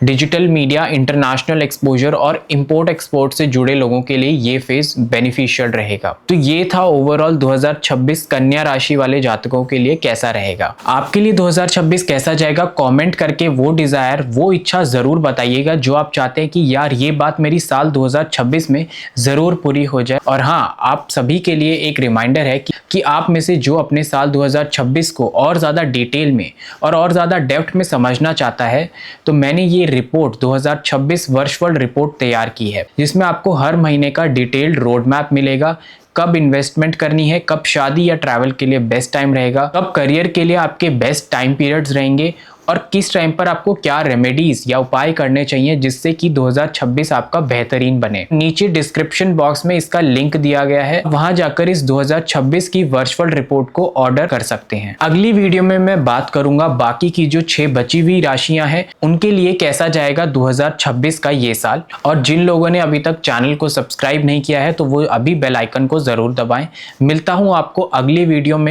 डिजिटल मीडिया, इंटरनेशनल एक्सपोजर और इंपोर्ट एक्सपोर्ट से जुड़े लोगों के लिए ये फेज बेनिफिशियल रहेगा। तो ये था ओवरऑल 2026 कन्या राशि वाले जातकों के लिए कैसा रहेगा। आपके लिए 2026 कैसा जाएगा, कमेंट करके वो डिजायर, वो इच्छा जरूर बताइएगा जो आप चाहते हैं कि यार ये बात मेरी साल 2026 में जरूर पूरी हो जाए। और हाँ, आप सभी के लिए एक रिमाइंडर है कि आप में से जो अपने साल 2026 को और ज्यादा डिटेल में और ज्यादा डेप्थ में समझना चाहता है, तो मैंने ये रिपोर्ट 2026 वर्चुअल रिपोर्ट तैयार की है, जिसमें आपको हर महीने का डिटेल्ड रोड मैप मिलेगा। कब इन्वेस्टमेंट करनी है, कब शादी या ट्रैवल के लिए बेस्ट टाइम रहेगा, कब करियर के लिए आपके बेस्ट टाइम पीरियड्स रहेंगे, और किस टाइम पर आपको क्या रेमेडीज या उपाय करने चाहिए जिससे कि 2026 आपका बेहतरीन बने। नीचे डिस्क्रिप्शन बॉक्स में इसका लिंक दिया गया है, वहां जाकर इस 2026 की वर्चुअल रिपोर्ट को ऑर्डर कर सकते हैं। अगली वीडियो में मैं बात करूंगा बाकी की जो 6 बची हुई राशियां हैं उनके लिए कैसा जाएगा 2026 का ये साल। और जिन लोगों ने अभी तक चैनल को सब्सक्राइब नहीं किया है तो वो अभी बेल आइकन को जरूर दबाएं। मिलता हूं आपको अगली वीडियो में।